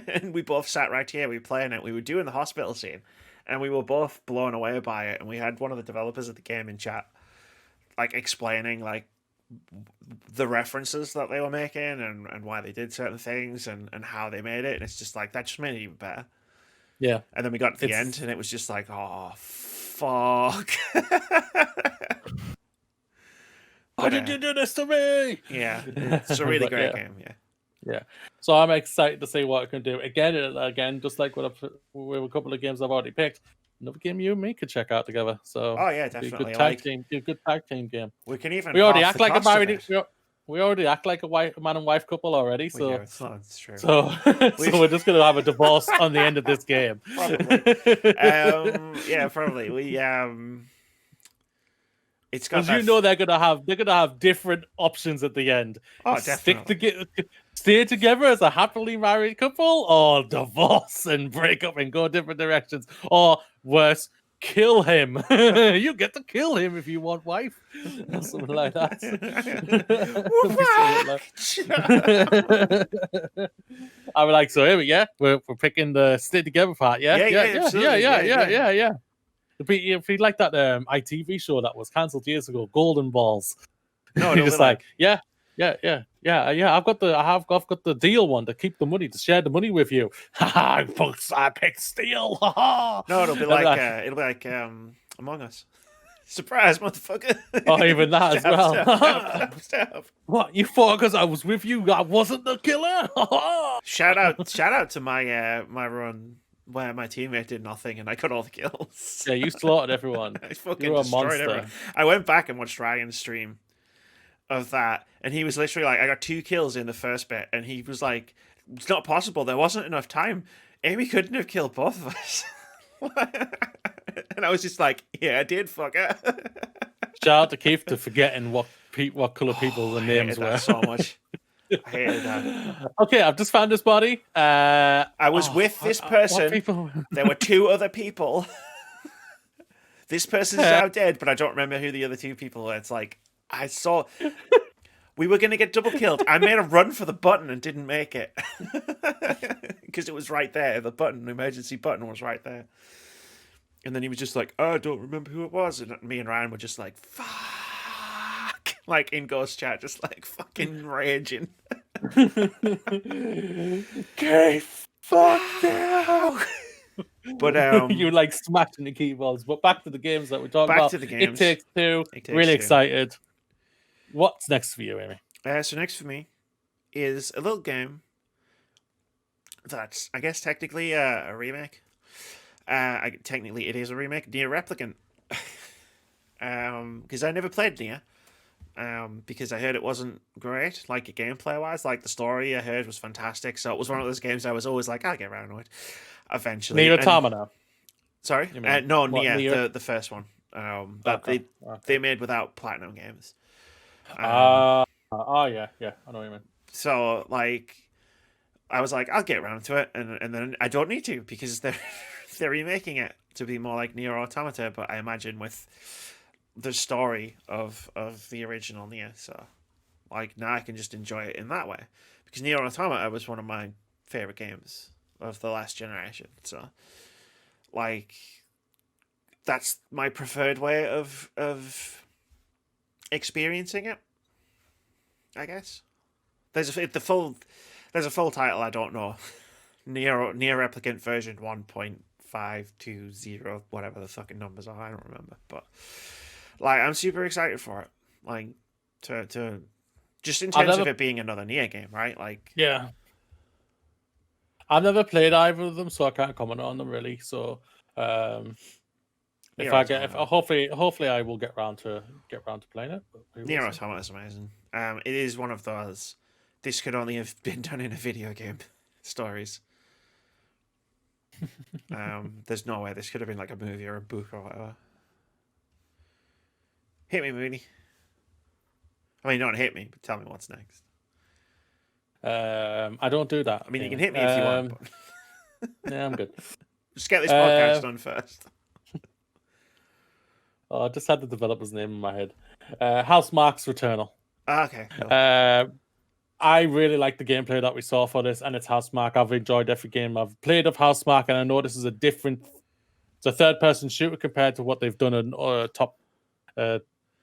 And we both sat right here, we were playing it, we were doing the hospital scene, and we were both blown away by it. And we had one of the developers of the game in chat, like, explaining, like, the references that they were making and why they did certain things and how they made it. And it's just like, that just made it even better. Yeah. And then we got to the end, and it was just like, oh, fuck. Why did you do this to me? Yeah, it's a really great game. Yeah. So I'm excited to see what it can do. Again, just like with a couple of games I've already picked, another game you and me could check out together. So yeah, definitely. Be a good tag team game. We can even. We already act like a married. We already act like a man and wife couple already, We do. so It's true. so we're just gonna have a divorce on the end of this game. Probably. Yeah, probably. It's got Because that. you know they're gonna have different options at the end. Oh, Stick definitely. together, stay together as a happily married couple, or divorce and break up and go different directions, or worse, kill him. You get to kill him if you want wife, or something like that. I was like, so here we go. We're picking the stay together part. Yeah, absolutely. yeah. If you like that ITV show that was cancelled years ago, Golden Balls. No, You're just like, yeah. I've got the deal one to keep the money, to share the money with you. I picked steel. No, it'll be like Among Us. Surprise, motherfucker! Oh, even that as well. Stab. What, you thought because I was with you, I wasn't the killer? Shout out to my my run where my teammate did nothing and I got all the kills. Yeah, you slaughtered everyone. I fucking You're a destroyed monster. everyone. I went back and watched Ryan's stream of that, and he was literally like, I got 2 kills in the first bit, and he was like, it's not possible, there wasn't enough time. Amy couldn't have killed both of us. And I was just like, yeah, I did, fucker. Shout out to Keith for forgetting what colour people the names were. So much. I hated that. Okay, I've just found this body. I was with this person. There were 2 other people. This person's now dead, but I don't remember who the other 2 people were. It's like, I saw... We were going to get double killed. I made a run for the button and didn't make it. Because it was right there. The emergency button was right there. And then he was just like, oh, I don't remember who it was. And me and Ryan were just like, fuck. Like in Ghost Chat, just like fucking raging. Okay, fuck now. But you like smashing the keyboards. But back to the games that we're talking back about. to the games. It Takes Two. Really excited. What's next for you, Amy? So next for me is a little game that's, I guess, technically a remake. Technically, it is a remake. Nier Replicant. Because I never played Nier. Because I heard it wasn't great, like gameplay wise. Like the story I heard was fantastic. So it was one of those games I was always like, I'll get around to it eventually. Nier Automata. Sorry, no, Nier, the first one. That they made without Platinum Games. Yeah, I know what you mean. So like, I was like, I'll get around to it, and then I don't need to because they're remaking it to be more like Nier Automata, but I imagine with the story of the original Nier. So like now I can just enjoy it in that way because Nier Automata was one of my favorite games of the last generation. So like that's my preferred way of experiencing it, I guess. There's a full title I don't know. Nier Replicant version 1.520, whatever the fucking numbers are, I don't remember. But like I'm super excited for it. Like to just in terms of it being another Nier game, right? Like yeah. I've never played either of them, so I can't comment on them really. So hopefully I will get around to playing it. Nier Automata is amazing. It is one of those. This could only have been done in a video game stories. There's no way this could have been like a movie or a book or whatever. Hit me, Mooney. I mean, don't hit me, but tell me what's next. I don't do that. I mean, you can hit me if you want. But... Yeah, I'm good. Just get this podcast done first. I just had the developer's name in my head. Housemarque's Returnal. Okay. Cool. I really like the gameplay that we saw for this, and it's Housemarque. I've enjoyed every game I've played of Housemarque, and I know this is it's a third-person shooter compared to what they've done in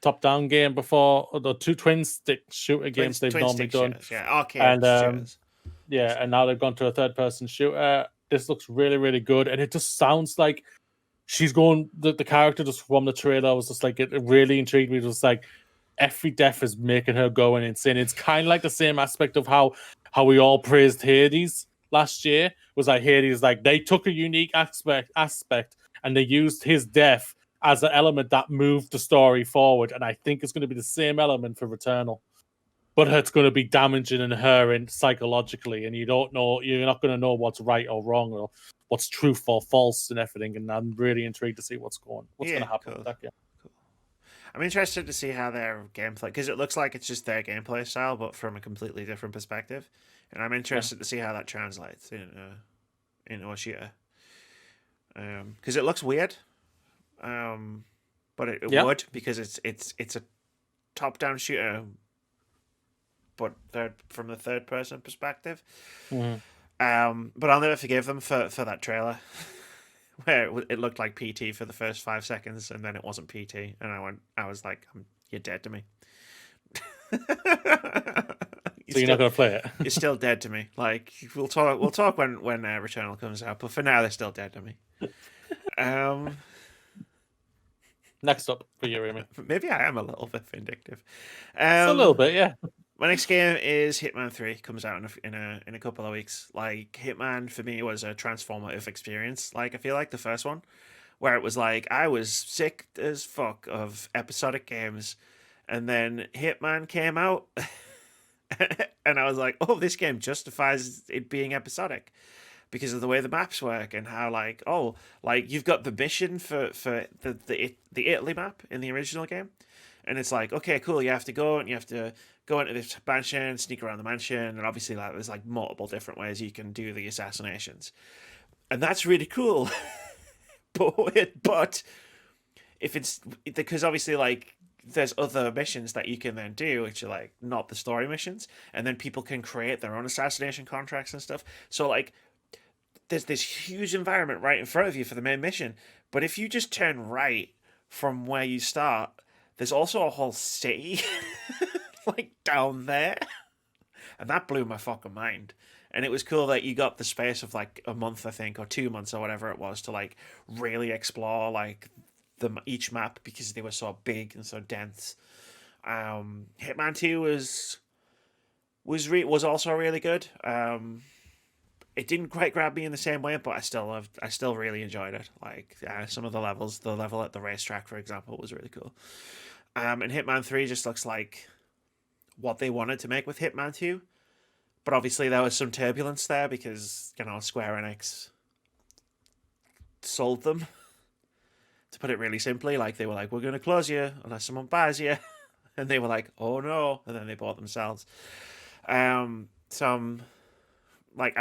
top-down game before, or the 2 twin-stick shooter games they've normally done. Shooters, yeah, arcade shooters. Yeah, and now they've gone to a third-person shooter. This looks really, really good, and it just sounds like she's going. The character just from the trailer was just like it really intrigued me. It was like every death is making her going insane. It's kind of like the same aspect of how we all praised Hades last year. It was like Hades, like they took a unique aspect and they used his death as an element that moved the story forward. And I think it's going to be the same element for Returnal. but it's going to be damaging and inherent psychologically, and you're not going to know what's right or wrong or what's truth or false and everything. And I'm really intrigued to see what's going to happen with Cool. that game. Cool. I'm interested to see how their gameplay, because it looks like it's just their gameplay style, but from a completely different perspective. And I'm interested to see how that translates in a shooter. Because it looks weird, but it would, because it's a top-down shooter, but from the third-person perspective. But I'll never forgive them for that trailer. Where it looked like PT for the first 5 seconds, and then it wasn't PT, and I was like, "You're dead to me." So you're not going to play it? You're still dead to me. Like we'll talk when Returnal comes out, but for now they're still dead to me. Next up for you, Amy. Maybe I am a little bit vindictive. Just a little bit, yeah. My next game is Hitman 3. Comes out in a couple of weeks. Like Hitman for me was a transformative experience. Like I feel like the first one, where it was like I was sick as fuck of episodic games, and then Hitman came out, and I was like, oh, this game justifies it being episodic because of the way the maps work and how like you've got the mission for the Italy map in the original game, and it's like, okay, cool, you have to go into this mansion, sneak around the mansion, and obviously like there's like multiple different ways you can do the assassinations, and that's really cool. but if it's because obviously like there's other missions that you can then do which are like not the story missions, and then people can create their own assassination contracts and stuff. So like there's this huge environment right in front of you for the main mission, but if you just turn right from where you start, there's also a whole city like down there, and that blew my fucking mind. And it was cool that you got the space of like a month, I think, or 2 months or whatever it was, to like really explore like each map because they were so big and so dense. Hitman 2 was also really good. It didn't quite grab me in the same way, but I still really enjoyed it. Like some of the levels, the level at the racetrack, for example, was really cool. And Hitman 3 just looks like what they wanted to make with Hitman 2. But obviously there was some turbulence there because, Square Enix sold them. To put it really simply, like they were like, we're going to close you unless someone buys you. And they were like, oh no. And then they bought themselves. I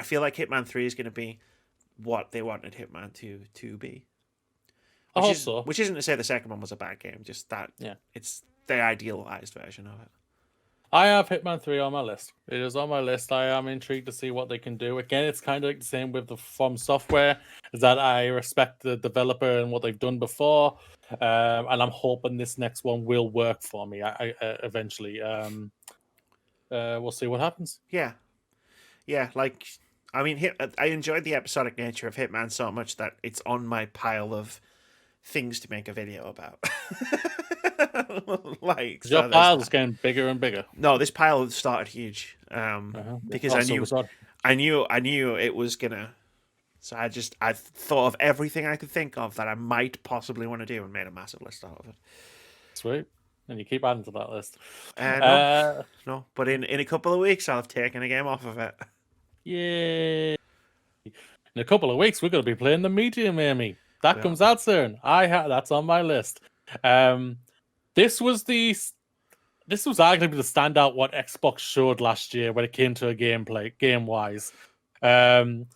feel like Hitman 3 is going to be what they wanted Hitman 2 to be. Which isn't to say the second one was a bad game, just that it's the idealized version of it. I have Hitman 3 on my list. It is on my list. I am intrigued to see what they can do. Again, it's kind of like the same with the From Software, is that I respect the developer and what they've done before, and I'm hoping this next one will work for me. I eventually. We'll see what happens. Yeah. Like, I mean, I enjoyed the episodic nature of Hitman so much that it's on my pile of things to make a video about. Like your pile is getting bigger and bigger. No, this pile started huge. Because I knew it was gonna. So I thought of everything I could think of that I might possibly want to do and made a massive list out of it. Sweet. And you keep adding to that list. No, but in a couple of weeks I'll have taken a game off of it. Yay! In a couple of weeks we're going to be playing the Medium, Amy. That comes out soon. That's on my list. This was arguably the standout what Xbox showed last year when it came to a game wise. The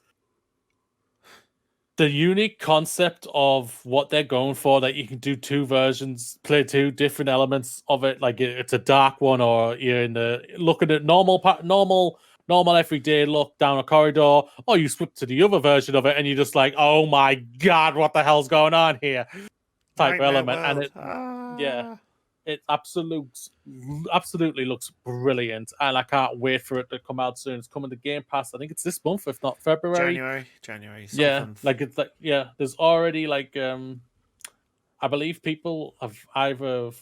unique concept of what they're going for, that you can do two versions, play two different elements of it, like it's a dark one, or you're looking at normal everyday look down a corridor, or you switch to the other version of it and you're just like, oh my god, what the hell's going on here? Type element. And it absolutely looks brilliant, and I can't wait for it to come out soon. It's coming to Game Pass. I think it's this month, if not February. January. Yeah, there's already I believe people have either.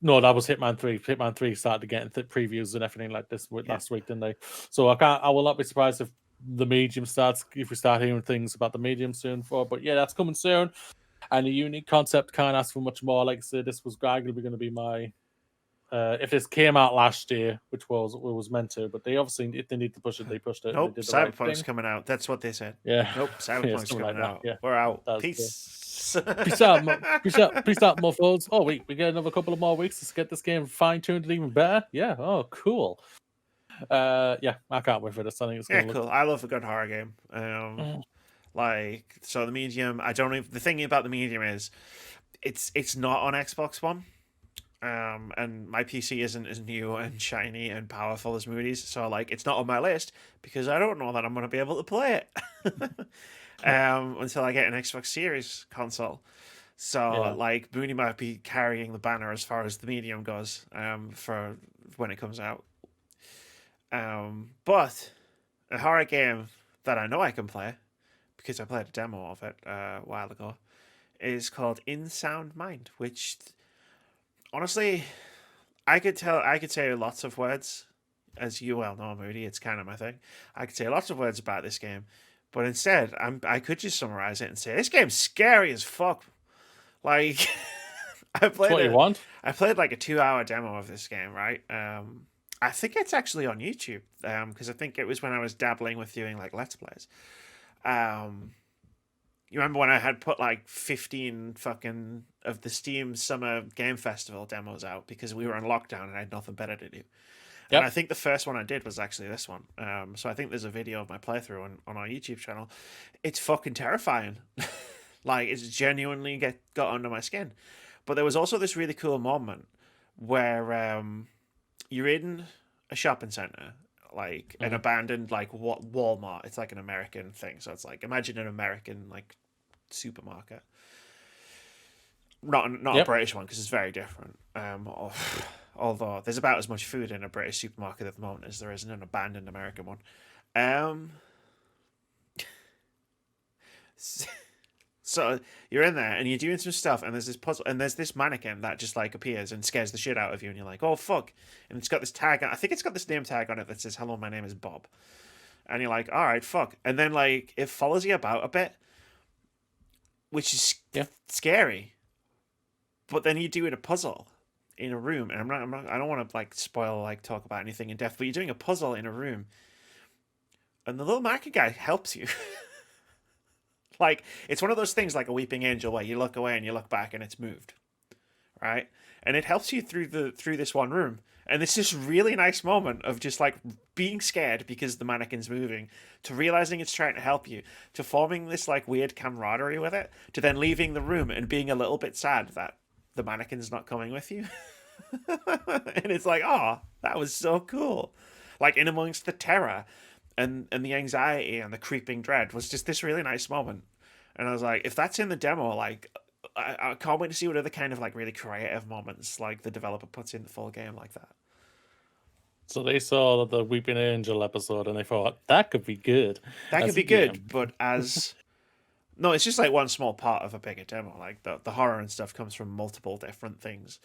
No, that was Hitman 3. Hitman 3 started getting previews and everything like this last week, didn't they? So I will not be surprised if the Medium if we start hearing things about the Medium soon. But yeah, that's coming soon. And a unique concept, can't ask for much more. Like I said, this was arguably going to be my if this came out last year, which was meant to, but they obviously, if they need to push it, they pushed it. Nope, And they did the right Cyberpunk's thing. coming out. That's what they said. Yeah, Nope, yeah, Cyberpunk's something coming like that. out. Yeah, We're out. that's Peace. peace out, peace out, muffles. Oh, we get another couple of more weeks to get this game fine tuned and even better. Yeah. Oh, cool. Yeah, I can't wait for this. I think it's Yeah, gonna cool. I love a good horror game. look. Like, so the Medium. I don't even. The thing about the Medium is, it's not on Xbox One. And my PC isn't as new and shiny and powerful as Moody's, so like it's not on my list because I don't know that I'm gonna be able to play it until I get an Xbox Series console. So Yeah. like Mooney might be carrying the banner as far as the Medium goes for when it comes out. But a horror game that I know I can play because I played a demo of it a while ago is called In Sound Mind, which honestly I could say lots of words, as you well know, Moody. It's kind of my thing. I could say lots of words about this game, but instead, I could just summarize it and say this game's scary as fuck. Like, That's what you want. I played like a 2-hour demo of this game, right? I think it's actually on YouTube, because I think it was when I was dabbling with doing like Let's Plays. You remember when I had put like 15 fucking of the Steam Summer Game Festival demos out because we were on lockdown and I had nothing better to do. Yep. And I think the first one I did was actually this one. So I think there's a video of my playthrough on our YouTube channel. It's fucking terrifying. Like, it's genuinely got under my skin. But there was also this really cool moment where you're in a shopping center, like an abandoned like Walmart. It's like an American thing. So it's like, imagine an American like supermarket. Not a British one because it's very different. Although there's about as much food in a British supermarket at the moment as there is in an abandoned American one. So you're in there and you're doing some stuff, and there's this puzzle, and there's this mannequin that just like appears and scares the shit out of you, and you're like, oh fuck! And it's got this tag. I think it's got this name tag on it that says, "Hello, my name is Bob." And you're like, all right, fuck. And then like it follows you about a bit, which is scary. But then you do it a puzzle in a room, and I don't want to like spoil like talk about anything in depth, but you're doing a puzzle in a room, and the little market guy helps you. Like, it's one of those things like a weeping angel where you look away and you look back and it's moved, right? And it helps you through this one room. And it's this really nice moment of just like being scared because the mannequin's moving, to realizing it's trying to help you, to forming this like weird camaraderie with it, to then leaving the room and being a little bit sad that the mannequin's not coming with you. And it's like, oh, that was so cool. Like, in amongst the terror and the anxiety and the creeping dread was just this really nice moment. And I was like, if that's in the demo, like, I can't wait to see what other kind of like really creative moments like the developer puts in the full game like that. So they saw the Weeping Angel episode and they thought that could be good. That could be good, but as no, it's just like one small part of a bigger demo. Like the horror and stuff comes from multiple different things,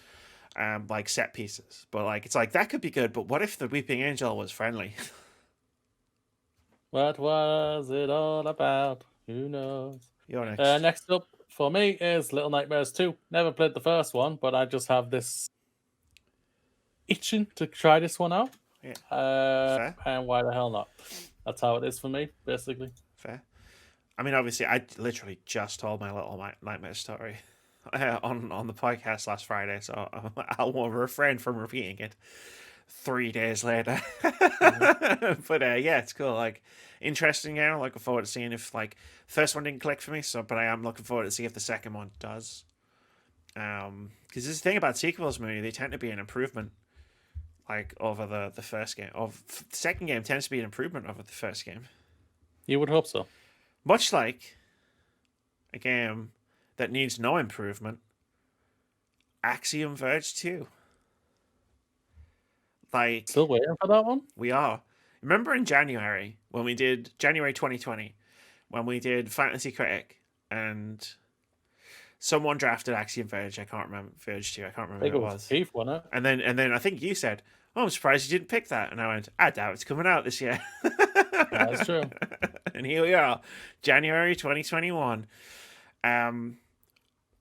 like set pieces. But like it's like that could be good, but what if the Weeping Angel was friendly? What was it all about? Who knows? You're next. Next up for me is Little Nightmares 2. Never played the first one, but I just have this itching to try this one out. Yeah. And why the hell not? That's how it is for me, basically. Fair. I mean, obviously, I literally just told my Little Nightmare story on the podcast last Friday, so I will refrain from repeating it 3 days later. But yeah, it's cool. Like, interesting game. Looking forward to seeing if like first one didn't click for me. So, but I am looking forward to see if the second one does. Because this is the thing about sequels, movie, they tend to be an improvement, like over the first game. The second game tends to be an improvement over the first game. You would hope so. Much like a game that needs no improvement, Axiom Verge 2. Like, still waiting for that one? We are. Remember in January, when we did January 2020, when we did Fantasy Critic and someone drafted Axiom Verge, I can't remember, Verge 2, I can't remember who it was. Keith, wasn't it? And then I think you said, oh, I'm surprised you didn't pick that. And I went, I doubt it's coming out this year. That's true. And here we are, January 2021.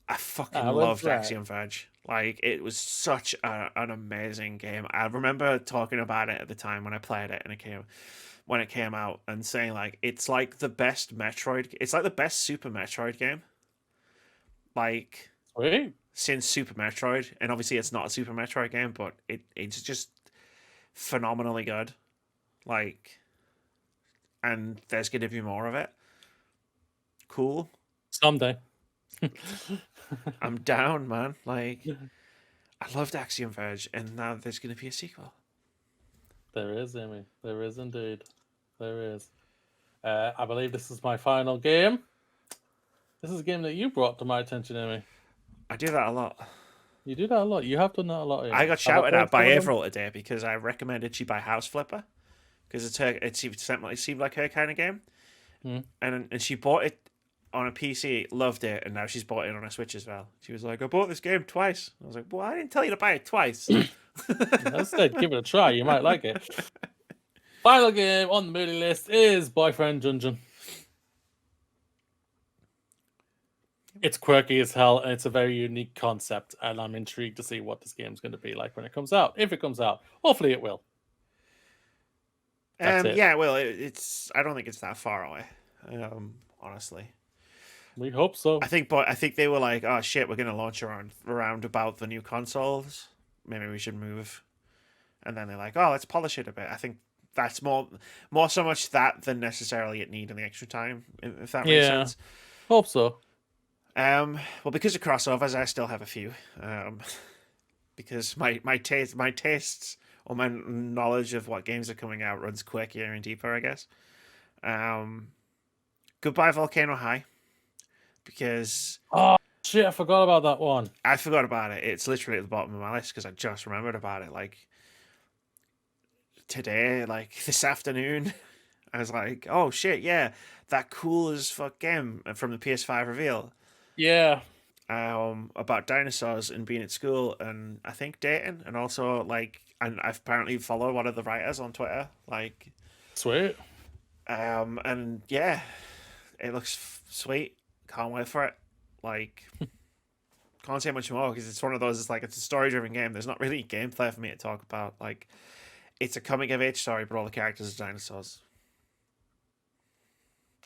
I fucking I was loved right. Axiom Verge. Like, it was such an amazing game. I remember talking about it at the time when I played it and when it came out, and saying like it's like the best Metroid. It's like the best Super Metroid game. Like Sweet. since Super Metroid, and obviously it's not a Super Metroid game, but it's just phenomenally good. Like, and there's gonna be more of it. Cool. Someday. I'm down, man. Like, I loved Axiom Verge, and now there's gonna be a sequel. There is, Amy. There is indeed. There is. I believe this is my final game. This is a game that you brought to my attention, Amy. I do that a lot. You do that a lot. You have done that a lot, Amy. I got Have I shouted played at by some of them? Avril today because I recommended she buy House Flipper because it seemed like her kind of game, Hmm. and she bought it on a PC, loved it, and now she's bought it on a Switch as well. She was like, "I bought this game twice." I was like, "Well, I didn't tell you to buy it twice." I said, give it a try. You might like it. Final game on the movie list is Boyfriend Dungeon. It's quirky as hell, and it's a very unique concept, and I'm intrigued to see what this game's going to be like when it comes out. If it comes out, hopefully it will. That's it. Yeah, well, it's. I don't think it's that far away. Honestly, We hope so. I think they were like, "Oh shit, we're gonna launch around about the new consoles. Maybe we should move." And then they're like, "Oh, let's polish it a bit." I think that's more so much that than necessarily it needing the extra time, if that makes Yeah, sense. hope so. Well, because of crossovers, I still have a few. Because my tastes or my knowledge of what games are coming out runs quirkier and deeper, I guess. Um, Goodbye Volcano High, because Oh shit, I forgot about that one. I forgot about it. It's literally at the bottom of my list because I just remembered about it like today, like this afternoon. I was like, oh shit, yeah, that cool as fuck game from the PS5 reveal. Yeah, About dinosaurs and being at school and I think dating, and also like, and I've apparently followed one of the writers on Twitter, like, sweet. and yeah, it looks sweet. Can't wait for it. Like, can't say much more because it's one of those. It's like it's a story-driven game. There's not really gameplay for me to talk about. Like, it's a coming-of-age story, but all the characters are dinosaurs.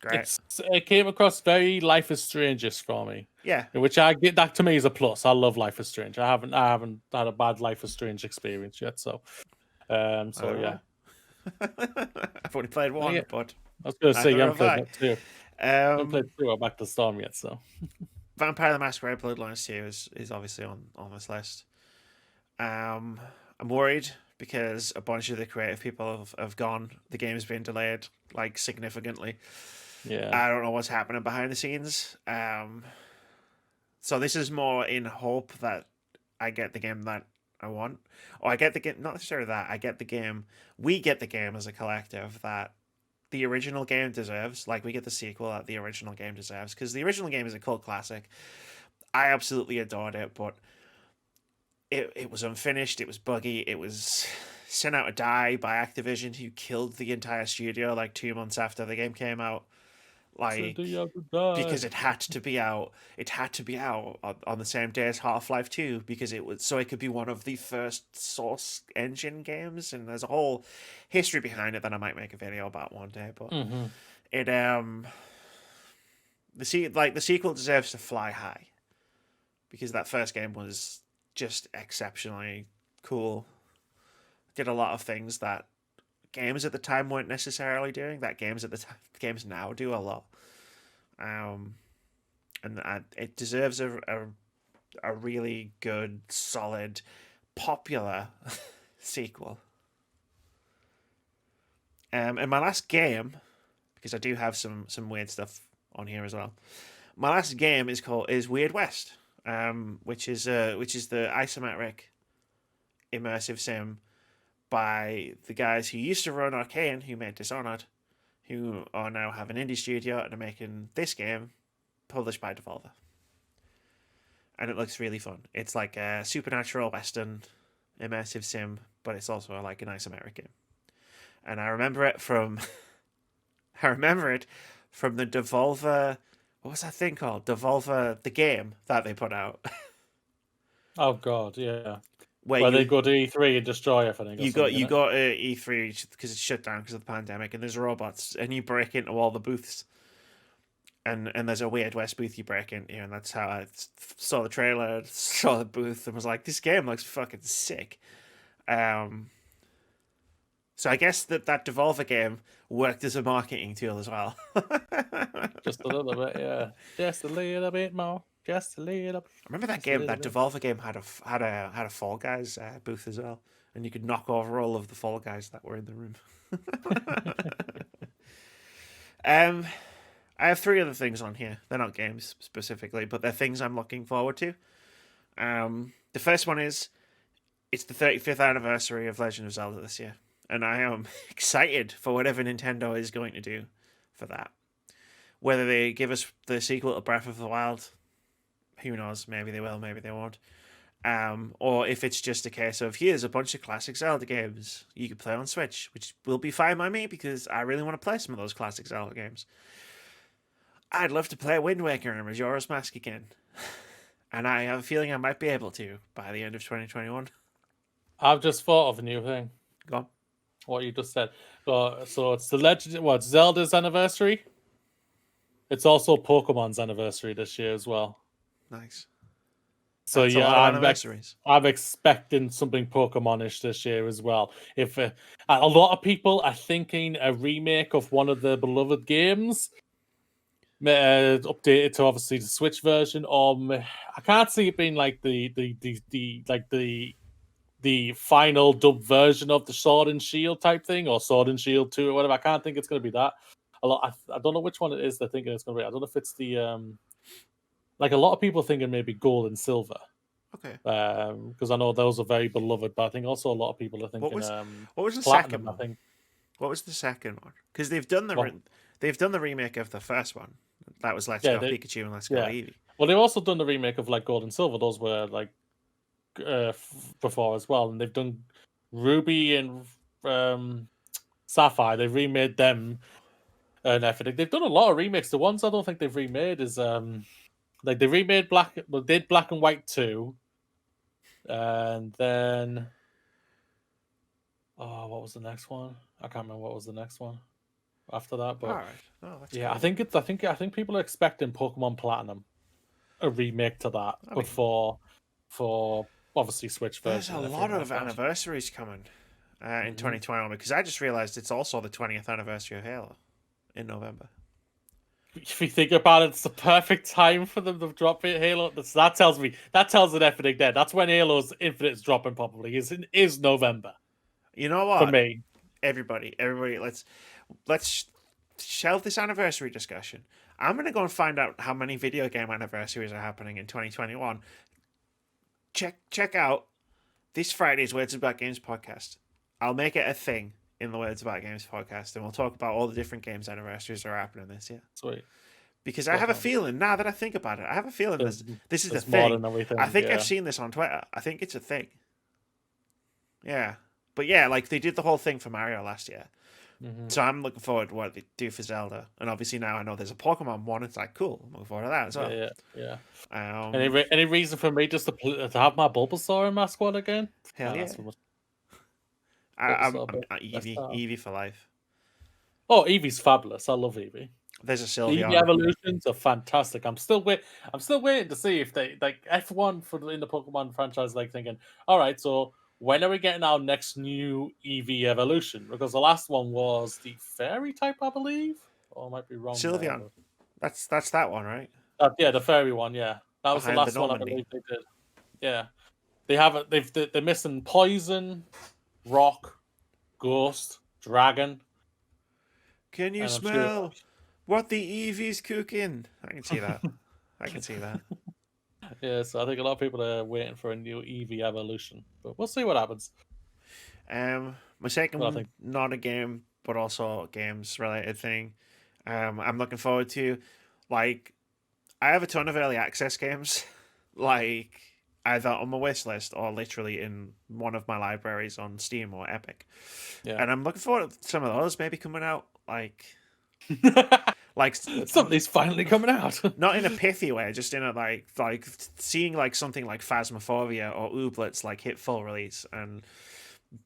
Great. It came across very Life is Strangest for me, Yeah. which I get that to me is a plus. I love Life is Strange. I haven't had a bad Life is Strange experience yet, so yeah. I've only played one, Yeah. but I was going to say you neither haven't have played I. that too. I haven't Um, played 2 or Back to Storm yet, so Vampire the Masquerade Bloodlines 2 is obviously on this list. I'm worried because a bunch of the creative people have gone. The game's been delayed like significantly. yeah. I don't know what's happening behind the scenes. So this is more in hope that I get the game that I want, or I get the game. Not necessarily that I get the game. We get the game as a collective that the original game deserves. Like we get the sequel that the original game deserves because the original game is a cult classic. I absolutely adored it, but it was unfinished. It was buggy. It was sent out to die by Activision, who killed the entire studio like 2 months after the game came out. So do Like, you have to die? because it had to be out. It had to be out on the same day as Half-Life 2 because it was so it could be one of the first Source engine games, and there's a whole history behind it that I might make a video about one day. But Mm-hmm. it the sequel deserves to fly high because that first game was just exceptionally cool. Did a lot of things that games at the time weren't necessarily doing. That games now do a lot. And it deserves a really good, solid, popular sequel. And my last game, because I do have some weird stuff on here as well. My last game is Weird West, which is the isometric immersive sim by the guys who used to run Arcane, who made Dishonored, who are now have an indie studio and are making this game, published by Devolver. And it looks really fun. It's like a supernatural western immersive sim, but it's also like an isometric game. And I remember it from the Devolver. what's that thing called? Devolver, the game that they put out, Oh god, yeah. where Where they go to E3 and destroy everything or something. you Innit? got E3 because it's shut down because of the pandemic, and there's robots, and you break into all the booths, and there's a Weird West booth you break into, and that's how I saw the trailer, saw the booth, and was like, this game looks fucking sick. So I guess that Devolver game worked as a marketing tool as well. Just a little bit, yeah. Just a little bit more. Just a little. Remember that Just a game? little That bit. Devolver game had a Fall Guys booth as well, and you could knock over all of the Fall Guys that were in the room. I have three other things on here. They're not games specifically, but they're things I'm looking forward to. The first one is it's the 35th anniversary of Legend of Zelda this year, and I am excited for whatever Nintendo is going to do for that. Whether they give us the sequel to Breath of the Wild, who knows? Maybe they will, maybe they won't. Or if it's just a case of here's a bunch of classic Zelda games you can play on Switch, which will be fine by me because I really want to play some of those classic Zelda games. I'd love to play Wind Waker and Majora's Mask again, and I have a feeling I might be able to by the end of 2021. I've just thought of a new thing. Go on. What you just said. So it's the Legend. What Zelda's anniversary? It's also Pokemon's anniversary this year as well. Nice. So That's a yeah, lot of anniversaries. I'm expecting something Pokemonish this year as well. If a lot of people are thinking a remake of one of the beloved games, updated to obviously the Switch version, or I can't see it being like the final dub version of the Sword and Shield type thing, or Sword and Shield 2 or whatever. I can't think it's going to be that. I don't know which one it is they're thinking it's going to be. I don't know if it's the like a lot of people thinking maybe Gold and Silver. Okay. Because I know those are very beloved, but I think also a lot of people are thinking What was the Platinum, second one? I think. What was the second one? Because they've done the remake of the first one. That was Let's Go Pikachu and Let's Go Eevee. Well, they've also done the remake of like Gold and Silver. Those were like before as well, and they've done Ruby and Sapphire. They've remade them and everything. They've done a lot of remakes. The ones I don't think they've remade is like they remade did Black and White 2, and then what was the next one? I can't remember what was the next one after that. But all right, that's yeah, cool. I think people are expecting Pokemon Platinum, a remake to that, but for obviously Switch version. There's a lot of anniversaries coming in 2021 because I just realized it's also the 20th anniversary of Halo in November. If you think about it, it's the perfect time for them to drop Halo. That tells it everything there. That's when Halo's Infinite is dropping probably. Is November. You know what? For me. Everybody, let's shelve this anniversary discussion. I'm gonna go and find out how many video game anniversaries are happening in 2021. Check out this Friday's Words About Games podcast. I'll make it a thing in the Words About Games podcast, and we'll talk about all the different games anniversaries that are happening this year. Sweet. Because I have a feeling, now that I think about it, I have a feeling this is a thing. I think I've seen this on Twitter. I think it's a thing. Yeah. But yeah, like they did the whole thing for Mario last year. Mm-hmm. So I'm looking forward to what they do for Zelda. And obviously now I know there's a Pokemon one. It's like, cool. I'm looking forward to that as well. Yeah. Any reason for me just to have my Bulbasaur in my squad again? Hell yeah. I'm Eevee for life. Oh, Eevee's fabulous. I love Eevee. There's a Sylveon. The Eevee evolutions are fantastic. I'm still waiting to see if they like F1 in the Pokemon franchise. Like thinking, all right, so when are we getting our next new Eevee evolution? Because the last one was the fairy type, I believe. Or I might be wrong. Sylveon. That's that one, right? Yeah, the fairy one. Yeah, that was the last one I believe they did. Yeah, they're missing poison, rock, ghost, dragon. Can you smell what the Eevee's cooking? I can see that. I can see that. Yeah, so I think a lot of people are waiting for a new Eevee evolution, but we'll see what happens. My second one, not a game, but also a games related thing. I'm looking forward to, like, I have a ton of early access games, like either on my wish list or literally in one of my libraries on Steam or Epic. Yeah. And I'm looking forward to some of those maybe coming out, like Like Something's finally coming out. not in a pithy way, just in a like seeing like something like Phasmophobia or Ooblets like hit full release and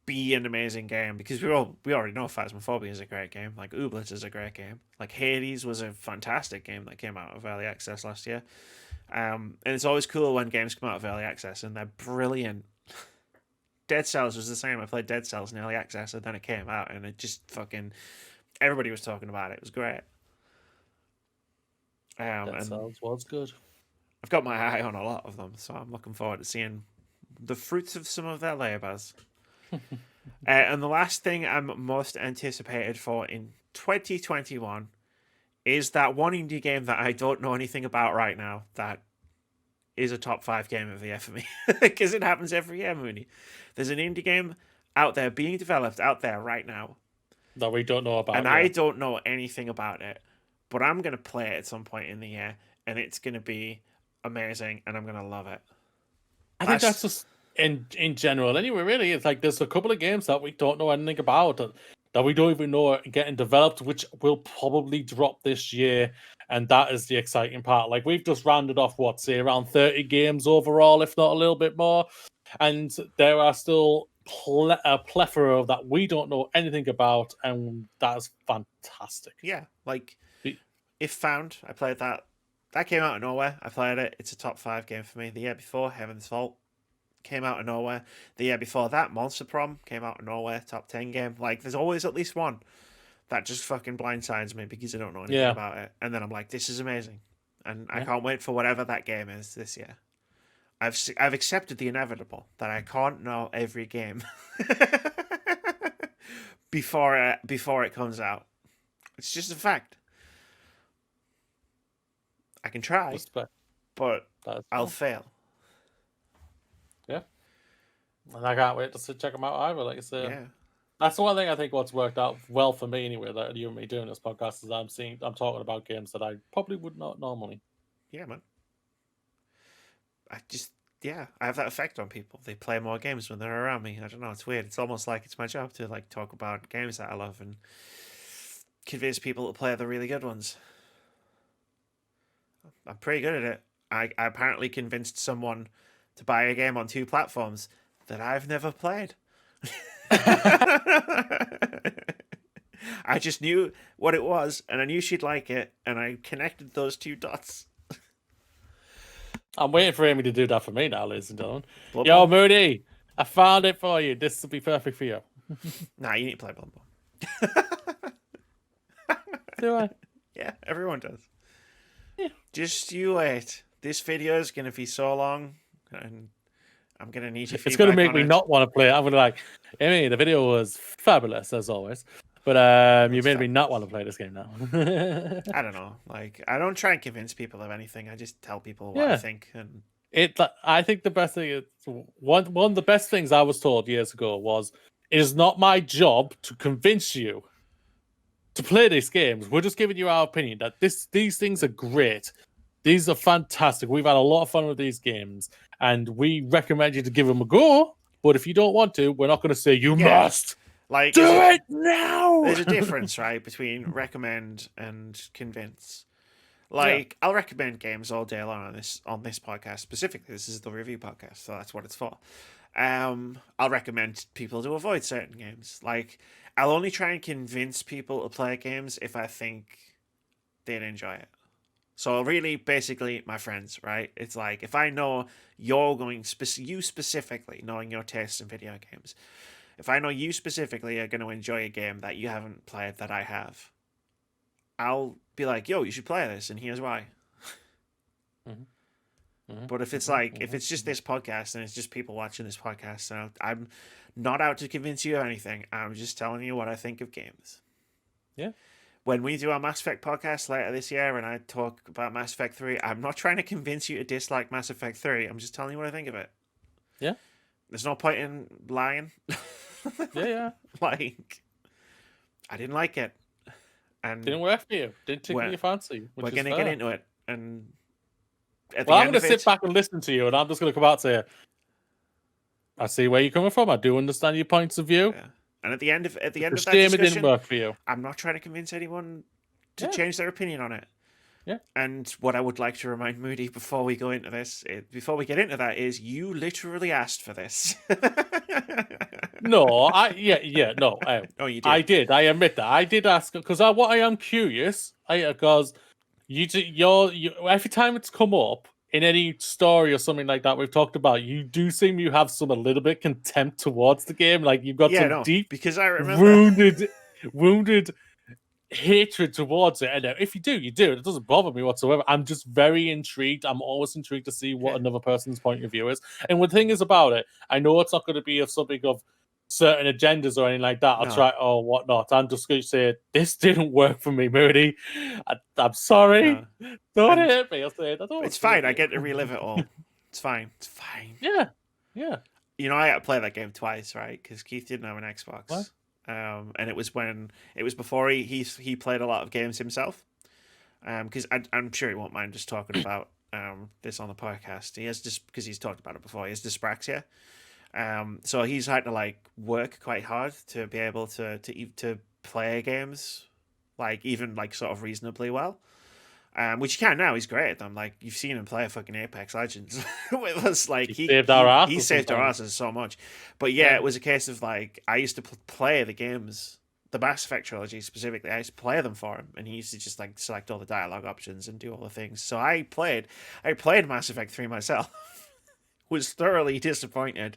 be an amazing game, because we already know Phasmophobia is a great game, like Ooblets is a great game, like Hades was a fantastic game that came out of early access last year. And it's always cool when games come out of early access and they're brilliant. Dead Cells was the same. I played Dead Cells in early access and then it came out and it just fucking everybody was talking about it. It was great. That And sounds was good. I've got my eye on a lot of them, so I'm looking forward to seeing the fruits of some of their labours. And the last thing I'm most anticipated for in 2021 is that one indie game that I don't know anything about right now that is a top 5 game of the year for me. Because it happens every year, Mooney. There's an indie game out there being developed out there right now that we don't know about. And I don't know anything about it, but I'm going to play it at some point in the year and it's going to be amazing and I'm going to love it. I think that's just in general anyway, really. It's like there's a couple of games that we don't know anything about that we don't even know are getting developed, which will probably drop this year, and that is the exciting part. Like, we've just rounded off around 30 games overall, if not a little bit more, and there are still a plethora that we don't know anything about, and that's fantastic. Yeah, like If Found, I played that came out of nowhere. I played it. It's a top 5 game for me. The year before, Heaven's Vault came out of nowhere. The year before that, Monster Prom came out of nowhere. Top 10 game. Like, there's always at least one that just fucking blindsides me because I don't know anything about it. And then I'm like, this is amazing. And I can't wait for whatever that game is this year. I've accepted the inevitable that I can't know every game before it comes out. It's just a fact. I can try, but I'll fail. Yeah. And I can't wait to check them out either. Like I said, yeah. That's the one thing I think what's worked out well for me anyway, that you and me doing this podcast, is I'm talking about games that I probably would not normally. Yeah, man. I have that effect on people. They play more games when they're around me. I don't know, it's weird. It's almost like it's my job to like talk about games that I love and convince people to play the really good ones. I'm pretty good at it. I apparently convinced someone to buy a game on 2 platforms that I've never played. I just knew what it was, and I knew she'd like it, and I connected those 2 dots. I'm waiting for Amy to do that for me now, ladies and gentlemen. Yo, Moody, I found it for you. This will be perfect for you. Nah, you need to play Bloodborne. Do I? Yeah, everyone does. Yeah. Just you wait. This video is going to be so long, and I'm going to need your feedback. It's going to make me not want to play it. I'm going to like, Amy, the video was fabulous, as always. But you made me not want to play this game now. I don't know. Like, I don't try and convince people of anything. I just tell people what I think. And I think the best thing is one of the best things I was told years ago was, it is not my job to convince you to play these games. We're just giving you our opinion that these things are great. These are fantastic. We've had a lot of fun with these games, and we recommend you to give them a go. But if you don't want to, we're not going to say you must. Like, do it now. There's a difference, right, between recommend and convince. Like, I'll recommend games all day long on this podcast. Specifically, this is the review podcast, so that's what it's for. I'll recommend people to avoid certain games. Like, I'll only try and convince people to play games if I think they'd enjoy it. So really, basically, my friends, right? It's like, if I know you're going, you specifically, knowing your tastes in video games, if I know you specifically are going to enjoy a game that you haven't played that I have, I'll be like, yo, you should play this, and here's why. But if it's if it's just this podcast and it's just people watching this podcast, and I'm not out to convince you of anything, I'm just telling you what I think of games. Yeah. When we do our Mass Effect podcast later this year and I talk about Mass Effect 3, I'm not trying to convince you to dislike Mass Effect 3. I'm just telling you what I think of it. Yeah. There's no point in lying. Yeah. Like, I didn't like it. And didn't work for you. Didn't tickle your fancy. We're going to get into it. And I'm going to sit back and listen to you, and I'm just going to come out and say, I see where you're coming from. I do understand your points of view. Yeah. And at the end of that discussion, it didn't work for you. I'm not trying to convince anyone to change their opinion on it. Yeah. And what I would like to remind Moody before we go into this, before we get into that, is you literally asked for this. No, no, Oh, you I did. did. I admit that I did ask because what I am curious, because you every time it's come up in any story or something like that we've talked about, you do seem you have some a little bit contempt towards the game, like you've got some deep, because I remember wounded hatred towards it. And if you do, you do. It doesn't bother me whatsoever. I'm just very intrigued. I'm always intrigued to see what another person's point of view is. And one thing is about it, I know it's not going to be of something of certain agendas or anything like that. I'll try or whatnot. I'm just going to say this didn't work for me, Moody. I'm sorry. No. Don't hit me. I'll say that. It's fine. I get to relive it all. It's fine. It's fine. Yeah. You know, I had to play that game twice, right? Because Keith didn't have an Xbox. What? And it was before he played a lot of games himself. Because I'm sure he won't mind just talking about this on the podcast. He has just because he's talked about it before. He has dyspraxia. So he's had to like work quite hard to be able to play games, like even like sort of reasonably well. Which he can now. He's great. I'm like, you've seen him play a fucking Apex Legends with us. Like he saved our asses. He saved our asses so much. But yeah, it was a case of like I used to play the games, the Mass Effect trilogy specifically. I used to play them for him, and he used to just like select all the dialogue options and do all the things. So I played Mass Effect 3 myself. Was thoroughly disappointed,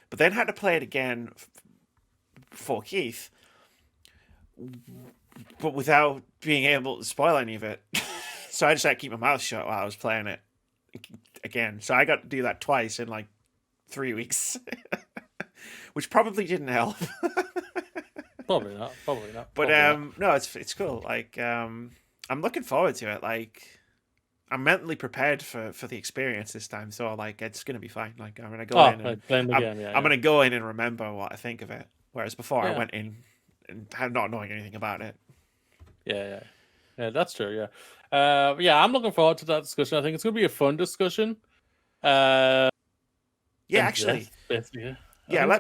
but then had to play it again for Keith, but without being able to spoil any of it. So I just had to keep my mouth shut while I was playing it again. So I got to do that twice in like 3 weeks, which probably didn't help. Probably not. But no, it's cool. Like I'm looking forward to it. Like I'm mentally prepared for the experience this time. So like it's gonna be fine. Like I'm gonna go in and I'm gonna go in and remember what I think of it. Whereas before I went in and had not knowing anything about it. Yeah, that's true. I'm looking forward to that discussion. I think it's going to be a fun discussion. Actually, let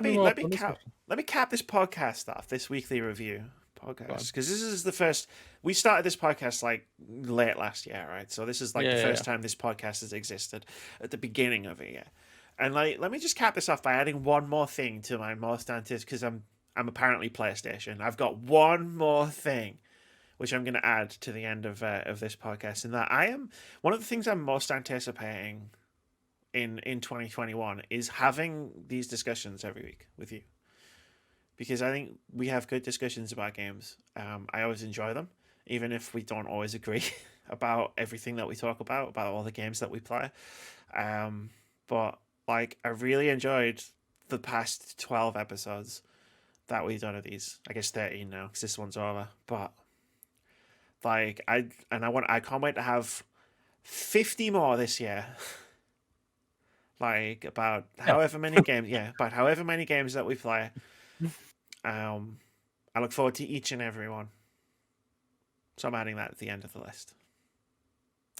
me cap this podcast off, this weekly review podcast, because this is the first. We started this podcast like late last year, right? So this is like the first time this podcast has existed at the beginning of a year. And like, let me just cap this off by adding one more thing to my most anticipated, because I'm apparently PlayStation. I've got one more thing which I'm going to add to the end of this podcast, and that I am one of the things I'm most anticipating in 2021 is having these discussions every week with you, because I think we have good discussions about games. I always enjoy them, even if we don't always agree about everything that we talk about all the games that we play. But like, I really enjoyed the past 12 episodes that we've done of these. I guess 13 now because this one's over, but. Like I can't wait to have 50 more this year. Like about however many games, about however many games that we play. I look forward to each and every one. So I'm adding that at the end of the list.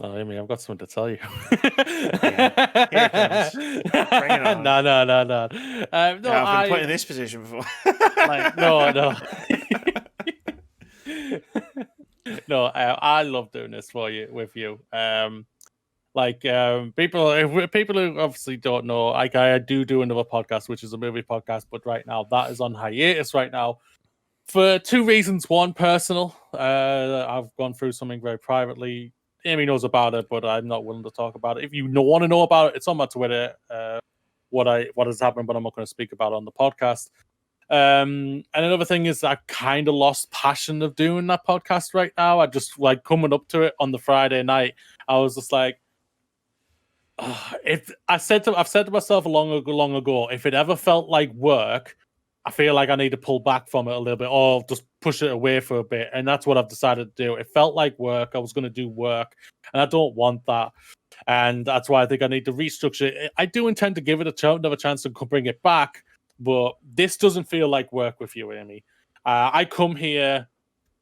Oh, Amy, I've got something to tell you. Here it comes. Bring it on. No. No, I've been put in this position before. No. No, I love doing this with you. People who obviously don't know, like I do another podcast, which is a movie podcast, but right now that is on hiatus right now for two reasons. One, personal. I've gone through something very privately. Amy knows about it, but I'm not willing to talk about it. If you want to know about it, it's on my Twitter. What has happened, but I'm not going to speak about it on the podcast. And another thing is I kind of lost passion of doing that podcast right now. I just like coming up to it on the Friday night. I was just like, I've said to myself long ago, if it ever felt like work, I feel like I need to pull back from it a little bit or just push it away for a bit. And that's what I've decided to do. It felt like work. I was going to do work, and I don't want that. And that's why I think I need to restructure it. I do intend to give it another chance to bring it back. But this doesn't feel like work with you, Amy. I come here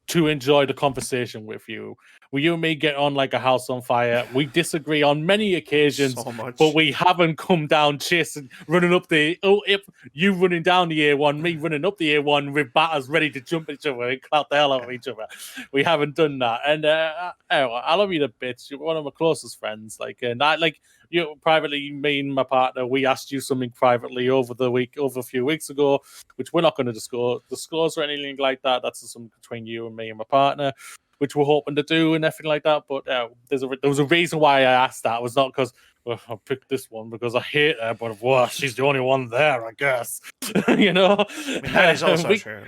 to enjoy the conversation with you. you and me get on like a house on fire. We disagree on many occasions, So much. but we haven't come down chasing, running up the. If you running down the A1, me running up the A1 with batters ready to jump each other and clap the hell out of each other. We haven't done that, and I love you to bits. You're one of my closest friends. And I like you privately. Me and my partner, we asked you something privately over a few weeks ago, which we're not going to disclose or anything like that. That's something between you and me and my partner, which we're hoping to do and everything like that. But there was a reason why I asked that. It was not because I picked this one because I hate her, but she's the only one there, I guess. You know, I mean, that is also true.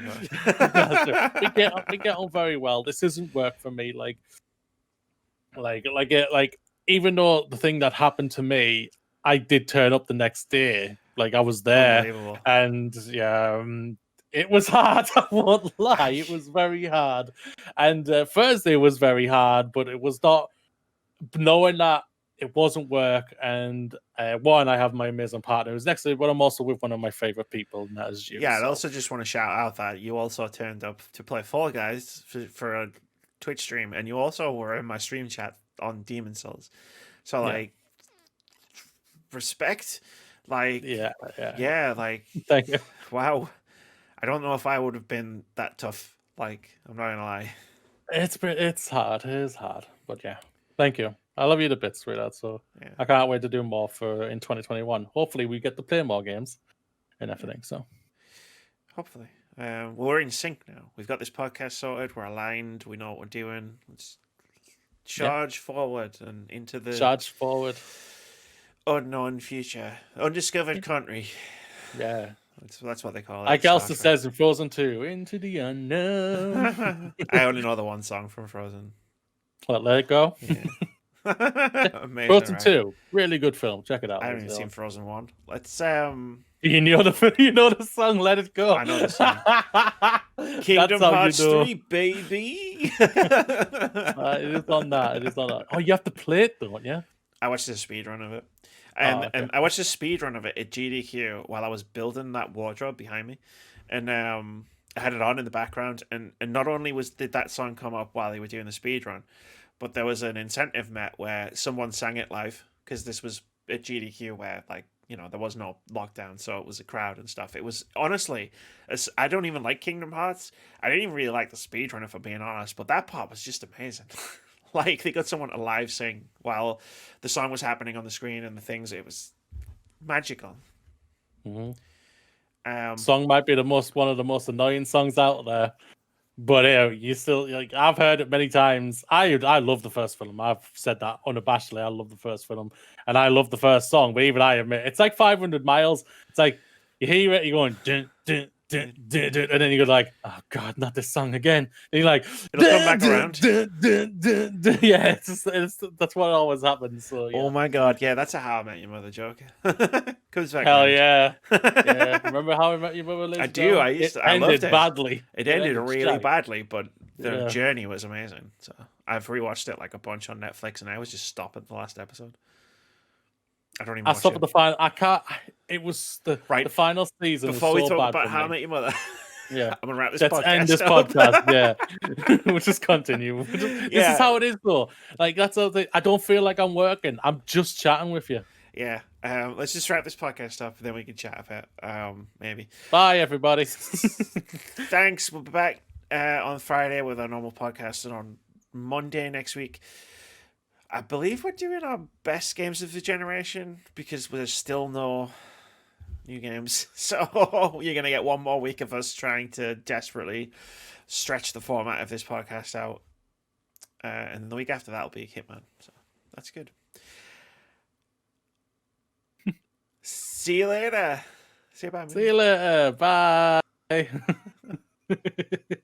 But... we get on very well. This isn't work for me. Even though the thing that happened to me, I did turn up the next day. Like I was there, and it was hard. I won't lie, it was very hard. And Thursday was very hard, but it was not knowing that it wasn't work. And one, I have my amazing partner who's next to me, but I'm also with one of my favorite people, and that is you. Yeah, I also just want to shout out that you also turned up to play Fall Guys for a Twitch stream, and you also were in my stream chat on Demon Souls. So like, respect. Like, yeah. Like, thank you. Wow, I don't know if I would have been that tough. Like, I'm not gonna lie. It's hard. It is hard, but yeah. Thank you. I love you to bits, sweetheart. So I can't wait to do more in 2021. Hopefully, we get to play more games and everything. So hopefully, we're in sync now. We've got this podcast sorted. We're aligned. We know what we're doing. Let's charge forward and into the unknown future, undiscovered country. Yeah. That's what they call it. Like Elsa says in Frozen 2, into the unknown. I only know the one song from Frozen. Let It Go? Yeah. Amazing, Frozen 2, really good film. Check it out. I haven't even seen Frozen 1. Let's You know the song Let It Go. I know the song. Kingdom Hearts 3, baby. It is on that. Oh, you have to play it, don't you? I watched the speed run of it. And I watched the speed run of it at GDQ while I was building that wardrobe behind me, and I had it on in the background. And not only did that song come up while they were doing the speed run, but there was an incentive met where someone sang it live, because this was at GDQ where there was no lockdown, so it was a crowd and stuff. It was honestly, I don't even like Kingdom Hearts. I didn't even really like the speed run, if I'm being honest, but that part was just amazing. Like, they got someone to live sing while the song was happening on the screen and the things. It was magical. Mm-hmm. Song might be one of the most annoying songs out there, but you still I've heard it many times. I love the first film. I've said that unabashedly. I love the first film, and I love the first song. But even I admit, it's like 500 miles. It's like you hear it, you're going dun, dun, dun, dun, dun, and then you go like, oh god, not this song again. And you're like, it'll come back around. Yeah, that's what always happens. So oh my god, yeah, that's a How I Met Your Mother joke. Comes back. Hell yeah. Remember How I Met Your Mother? I do. I loved it. Badly. It ended really badly, but the journey was amazing. So I've rewatched it like a bunch on Netflix, and I was just stopping at the last episode. I don't even. I stopped at the final. I can't. It was the final season. Before we talk about How I Met Your Mother, I'm gonna wrap this podcast. Let's end this podcast. Yeah, we'll just continue. This is how it is, though. Like that's all. I don't feel like I'm working. I'm just chatting with you. Yeah. Let's just wrap this podcast up, and then we can chat about maybe. Bye, everybody. Thanks. We'll be back on Friday with our normal podcast, and on Monday next week, I believe we're doing our best games of the generation, because there's still no new games. So you're going to get one more week of us trying to desperately stretch the format of this podcast out. And the week after that will be Hitman. So that's good. See you later. Say bye. See you later. Bye.